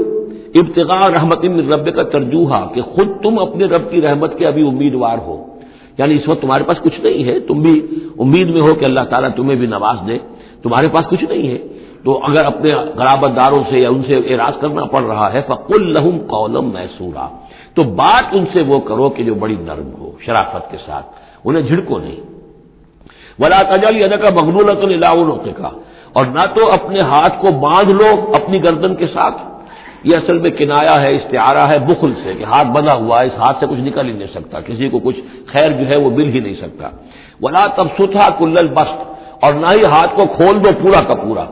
ابتغاء رحمت من ربک ترجوہا، کہ خود تم اپنے رب کی رحمت کے ابھی امیدوار ہو، یعنی اس وقت تمہارے پاس کچھ نہیں ہے، تم بھی امید میں ہو کہ اللہ تعالیٰ تمہیں بھی نواز دے، تمہارے پاس کچھ نہیں ہے، تو اگر اپنے قرابت داروں سے یا ان سے اعراض کرنا پڑ رہا ہے فقل لہم قولا میسورا، تو بات ان سے وہ کرو کہ جو بڑی نرم ہو، شرافت کے ساتھ، انہیں جھڑکو نہیں۔ ولا تجعل یدک مغلولۃ الی عنقک، اور نہ تو اپنے ہاتھ کو باندھ لو اپنی گردن کے ساتھ، یہ اصل میں کنایا ہے، استعارہ ہے بخل سے، کہ ہاتھ بندھا ہوا ہے، اس ہاتھ سے کچھ نکل ہی نہیں سکتا، کسی کو کچھ خیر جو ہے وہ مل ہی نہیں سکتا۔ ولا تبسطھا کل البسط، اور نہ ہی ہاتھ کو کھول دو پورا کا پورا،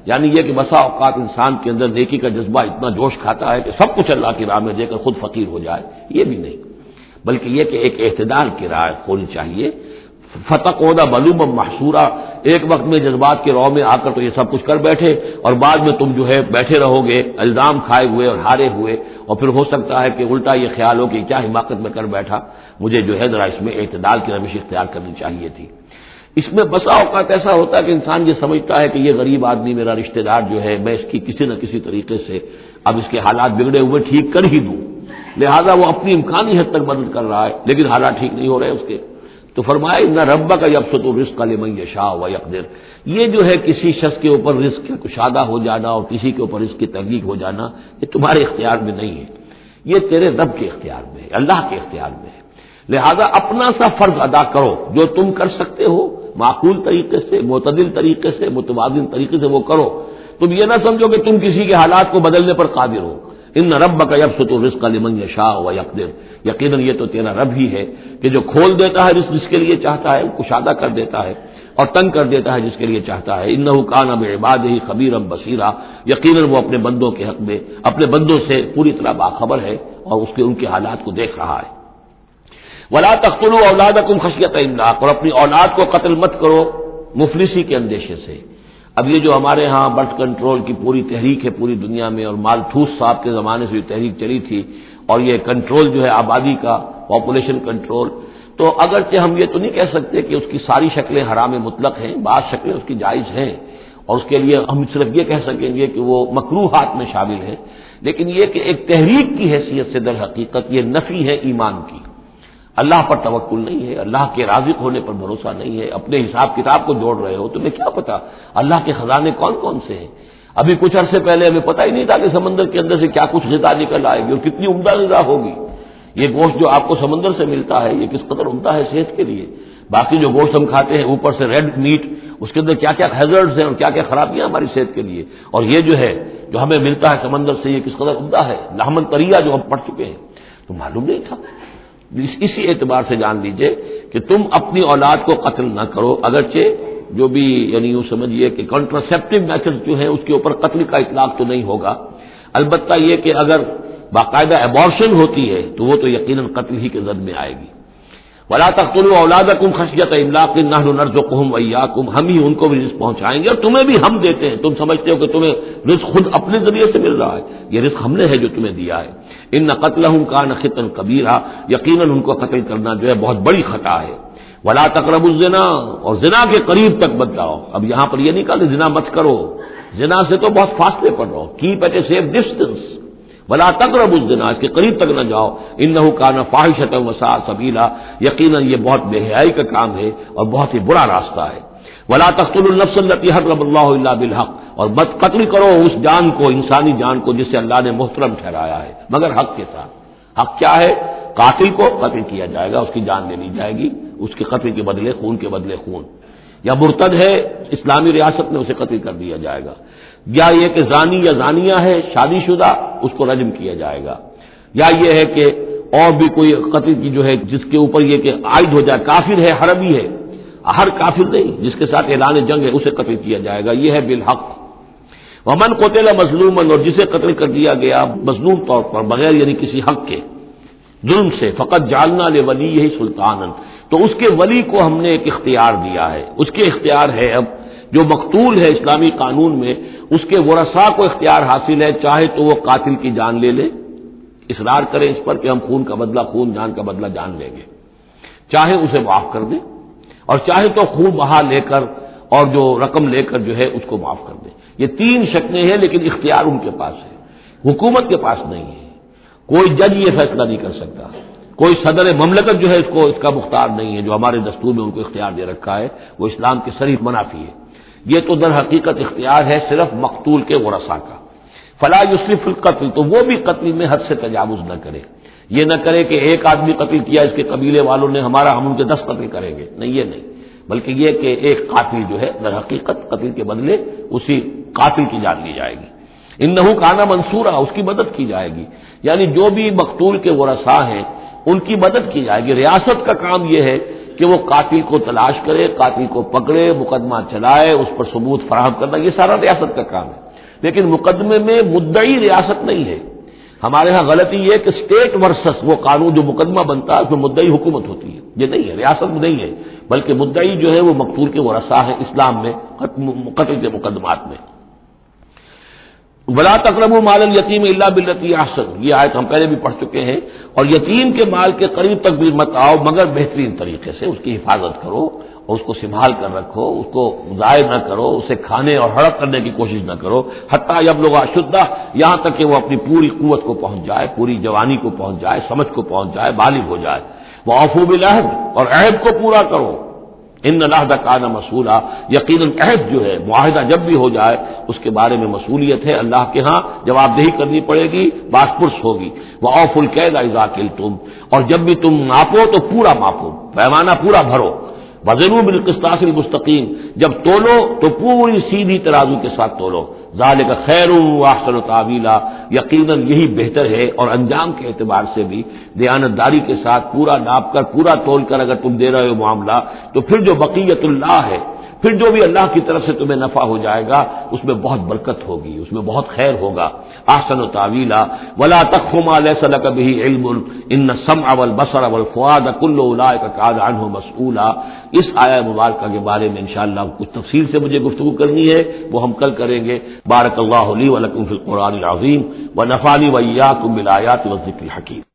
یعنی یہ کہ بسا اوقات انسان کے اندر نیکی کا جذبہ اتنا جوش کھاتا ہے کہ سب کچھ اللہ کی راہ میں دے کر خود فقیر ہو جائے، یہ بھی نہیں، بلکہ یہ کہ ایک اعتدال کی راہ ہونی چاہیے۔ فتقعد ملوما محسورا، ایک وقت میں جذبات کے رو میں آ کر تو یہ سب کچھ کر بیٹھے اور بعد میں تم جو ہے بیٹھے رہو گے الزام کھائے ہوئے اور ہارے ہوئے، اور پھر ہو سکتا ہے کہ الٹا یہ خیال ہو کہ کیا حماقت میں کر بیٹھا، مجھے جو ہے ذرا اس میں اعتدال کی روش اختیار کرنی چاہیے تھی۔ اس میں بسا اوقات ایسا ہوتا ہے کہ انسان یہ سمجھتا ہے کہ یہ غریب آدمی میرا رشتہ دار جو ہے، میں اس کی کسی نہ کسی طریقے سے اب اس کے حالات بگڑے ہوئے ٹھیک کر ہی دوں، لہذا وہ اپنی امکانی حد تک مدد کر رہا ہے لیکن حالات ٹھیک نہیں ہو رہے اس کے، تو فرمایا ان ربک یبسط الرزق لمن یشاء ویقدر، یہ جو ہے کسی شخص کے اوپر رزق کشادہ ہو جانا اور کسی کے اوپر رزق کی تحقیق ہو جانا یہ تمہارے اختیار میں نہیں ہے، یہ تیرے رب کے اختیار میں ہے، اللہ کے اختیار میں ہے، لہذا اپنا سا فرض ادا کرو جو تم کر سکتے ہو، معقول طریقے سے، معتدل طریقے سے، متوازن طریقے سے وہ کرو، تم یہ نہ سمجھو کہ تم کسی کے حالات کو بدلنے پر قادر ہو۔ ان ربک یبسط الرزق لمن یشاء ویقدر، یقیناً یہ تو تیرا رب ہی ہے کہ جو کھول دیتا ہے رزق جس کے لیے چاہتا ہے، کشادہ کر دیتا ہے اور تنگ کر دیتا ہے جس کے لیے چاہتا ہے۔ انہ کان بعبادہ خبیرا بصیرا، یقیناً وہ اپنے بندوں کے حق میں اپنے بندوں سے پوری طرح باخبر ہے اور ان کے حالات کو دیکھ رہا ہے۔ ولا تقتلوا اولادکم خشیۃ املاق، اور اپنی اولاد کو قتل مت کرو مفلسی کے اندیشے سے۔ اب یہ جو ہمارے ہاں برتھ کنٹرول کی پوری تحریک ہے پوری دنیا میں، اور مالتھوس صاحب کے زمانے سے یہ تحریک چلی تھی، اور یہ کنٹرول جو ہے آبادی کا، پاپولیشن کنٹرول، تو اگرچہ ہم یہ تو نہیں کہہ سکتے کہ اس کی ساری شکلیں حرام مطلق ہیں، بعض شکلیں اس کی جائز ہیں، اور اس کے لیے ہم صرف یہ کہہ سکیں گے کہ وہ مکروہات میں شامل ہیں، لیکن یہ کہ ایک تحریک کی حیثیت سے در حقیقت یہ نفی ہے ایمان کی، اللہ پر توکل نہیں ہے، اللہ کے رازق ہونے پر بھروسہ نہیں ہے، اپنے حساب کتاب کو جوڑ رہے ہو، تمہیں کیا پتا اللہ کے خزانے کون کون سے ہیں؟ ابھی کچھ عرصے پہلے ہمیں پتہ ہی نہیں تھا کہ سمندر کے اندر سے کیا کچھ غذا نکل آئے گی اور کتنی عمدہ غذا ہوگی۔ یہ گوشت جو آپ کو سمندر سے ملتا ہے یہ کس قدر عمدہ ہے صحت کے لیے، باقی جو گوشت ہم کھاتے ہیں اوپر سے ریڈ میٹ، اس کے اندر کیا کیا ہیزرڈز ہیں اور کیا کیا خرابیاں ہماری صحت کے لیے، اور یہ جو ہے جو ہمیں ملتا ہے سمندر سے یہ کس قدر عمدہ ہے، لحمن طریہ جو ہم پڑھ چکے ہیں، تو معلوم نہیں تھا۔ اسی اعتبار سے جان لیجئے کہ تم اپنی اولاد کو قتل نہ کرو، اگرچہ جو بھی یعنی یوں سمجھیے کہ کنٹراسیپٹیو میتھڈ جو ہیں اس کے اوپر قتل کا اطلاق تو نہیں ہوگا، البتہ یہ کہ اگر باقاعدہ ایبارشن ہوتی ہے تو وہ تو یقیناً قتل ہی کے زد میں آئے گی۔ ولا تقتلوا اولادکم خشیۃ املاق نحن نرزقهم واياکم، ہم ہی ان کو بھی رزق پہنچائیں گے اور تمہیں بھی ہم دیتے ہیں، تم سمجھتے ہو کہ تمہیں رزق خود اپنے ذریعے سے مل رہا ہے، یہ رزق ہم نے ہے جو تمہیں دیا ہے۔ ان قتلهم کان خطا کبیرا، یقیناً ان کو قتل کرنا جو ہے بہت بڑی خطا ہے۔ ولا تقربوا الزنا، اور زنا کے قریب تک مت جاؤ۔ اب یہاں پر یہ نہیں کہا کہ زنا مت کرو، زنا سے تو بہت فاصلے پر رہو، keep at a safe distance. ولا تقربوا الزنا، اس کے قریب تک نہ جاؤ، انه کان فاحشۃ وساء سبیلا، یقیناً یہ بہت بے حیائی کا کام ہے اور بہت ہی برا راستہ ہے۔ ولا تقتلوا النفس التي حرم الله الا بالحق، اور مت قتل کرو اس جان کو، انسانی جان کو جسے اللہ نے محترم ٹھہرایا ہے مگر حق کے ساتھ۔ حق کیا ہے؟ قاتل کو قتل کیا جائے گا، اس کی جان لے لی جائے گی، اس کے قتل کے بدلے خون کے بدلے خون۔ یا مرتد ہے اسلامی ریاست میں اسے قتل کر دیا جائے گا، یا یہ کہ زانی یا زانیہ ہے شادی شدہ اس کو رجم کیا جائے گا، یا یہ ہے کہ اور بھی کوئی قتل کی جو ہے جس کے اوپر یہ کہ عائد ہو جائے، کافر ہے حربی ہے، ہر کافر نہیں جس کے ساتھ اعلان جنگ ہے اسے قتل کیا جائے گا، یہ ہے بالحق۔ ومن قتل مظلوما، اور جسے قتل کر دیا گیا مظلوم طور پر بغیر یعنی کسی حق کے ظلم سے، فقط جعلنا لولیہ سلطانا، تو اس کے ولی کو ہم نے ایک اختیار دیا ہے، اس کے اختیار ہے اب جو مقتول ہے اسلامی قانون میں اس کے ورثاء کو اختیار حاصل ہے، چاہے تو وہ قاتل کی جان لے لے، اصرار کرے اس پر کہ ہم خون کا بدلہ خون، جان کا بدلہ جان لیں گے، چاہے اسے معاف کر دے اور چاہے تو خون بہا لے کر اور جو رقم لے کر جو ہے اس کو معاف کر دے۔ یہ تین شکلیں ہیں لیکن اختیار ان کے پاس ہے، حکومت کے پاس نہیں ہے، کوئی جج یہ فیصلہ نہیں کر سکتا، کوئی صدر مملکت جو ہے اس کا مختار نہیں ہے، جو ہمارے دستور میں ان کو اختیار دے رکھا ہے وہ اسلام کے صریح منافی ہے۔ یہ تو در حقیقت اختیار ہے صرف مقتول کے ورثاء کا۔ فلا یسرف فی القتل، تو وہ بھی قتل میں حد سے تجاوز نہ کرے، یہ نہ کرے کہ ایک آدمی قتل کیا اس کے قبیلے والوں نے ہم ان کے 10 قتل کریں گے، نہیں یہ نہیں، بلکہ یہ کہ ایک قاتل جو ہے در حقیقت قتل کے بدلے اسی قاتل کی جان لی جائے گی۔ انہ کان منصورا، اس کی مدد کی جائے گی، یعنی جو بھی مقتول کے ورثاء ہیں ان کی مدد کی جائے گی۔ ریاست کا کام یہ ہے کہ وہ قاتل کو تلاش کرے، قاتل کو پکڑے، مقدمہ چلائے، اس پر ثبوت فراہم کرنا، یہ سارا ریاست کا کام ہے، لیکن مقدمے میں مدعی ریاست نہیں ہے۔ ہمارے ہاں غلطی یہ ہے کہ اسٹیٹ ورسس وہ قانون جو مقدمہ بنتا ہے اس میں مدعی حکومت ہوتی ہے، یہ نہیں ہے، ریاست میں نہیں ہے، بلکہ مدعی جو ہے وہ مقتول کے ورثاء ہیں اسلام میں قتل کے مقدمات میں۔ ولا تقربوا مال الیتیم الا بالتی احسن، یہ آیت ہم پہلے بھی پڑھ چکے ہیں، اور یتیم کے مال کے قریب تک بھی مت آؤ مگر بہترین طریقے سے، اس کی حفاظت کرو اور اس کو سنبھال کر رکھو، اس کو ضائع نہ کرو، اسے کھانے اور ہڑپ کرنے کی کوشش نہ کرو، حتی یبلغ اشدہ، یہاں تک کہ وہ اپنی پوری قوت کو پہنچ جائے، پوری جوانی کو پہنچ جائے، سمجھ کو پہنچ جائے، بالغ ہو جائے۔ وَأَوْفُوا بِالْعَهْدِ، اور عہد کو پورا کرو، ان العہد کان مسئولا، یقیناً عہد جو ہے معاہدہ جب بھی ہو جائے اس کے بارے میں مسئولیت ہے، اللہ کے ہاں جواب دہی کرنی پڑے گی، باس پرس ہوگی۔ وَأَوْفُوا الْكَيْلَ إِذَا كِلْتُمْ، اور جب بھی تم ماپو تو پورا ماپو، پیمانہ پورا بھرو۔ وَزِنُوا بِالْقِسْطَاسِ الْمُسْتَقِيمِ، جب تولو تو پوری سیدھی ترازو کے ساتھ تولو۔ ذَلِكَ خَيْرٌ وَأَحْسَنُ تَأْوِيلًا، یقیناً یہی بہتر ہے اور انجام کے اعتبار سے بھی دیانتداری کے ساتھ پورا ناپ کر پورا تول کر اگر تم دے رہے ہو معاملہ، تو پھر جو بقیت اللہ ہے، پھر جو بھی اللہ کی طرف سے تمہیں نفع ہو جائے گا اس میں بہت برکت ہوگی، اس میں بہت خیر ہوگا۔ احسن تاویلا ولا تخف ما ليس لك به علم ان السمع والبصر والفؤاد كل اولئك كان عنه مسؤولا۔ اس آیہ مبارکہ کے بارے میں انشاءاللہ کچھ تفصیل سے مجھے گفتگو کرنی ہے، وہ ہم کل کریں گے۔ بارک اللہ لی ولکم فی القرآن العظیم ونفعنی وإیاکم بالآیات والذکر الحکیم۔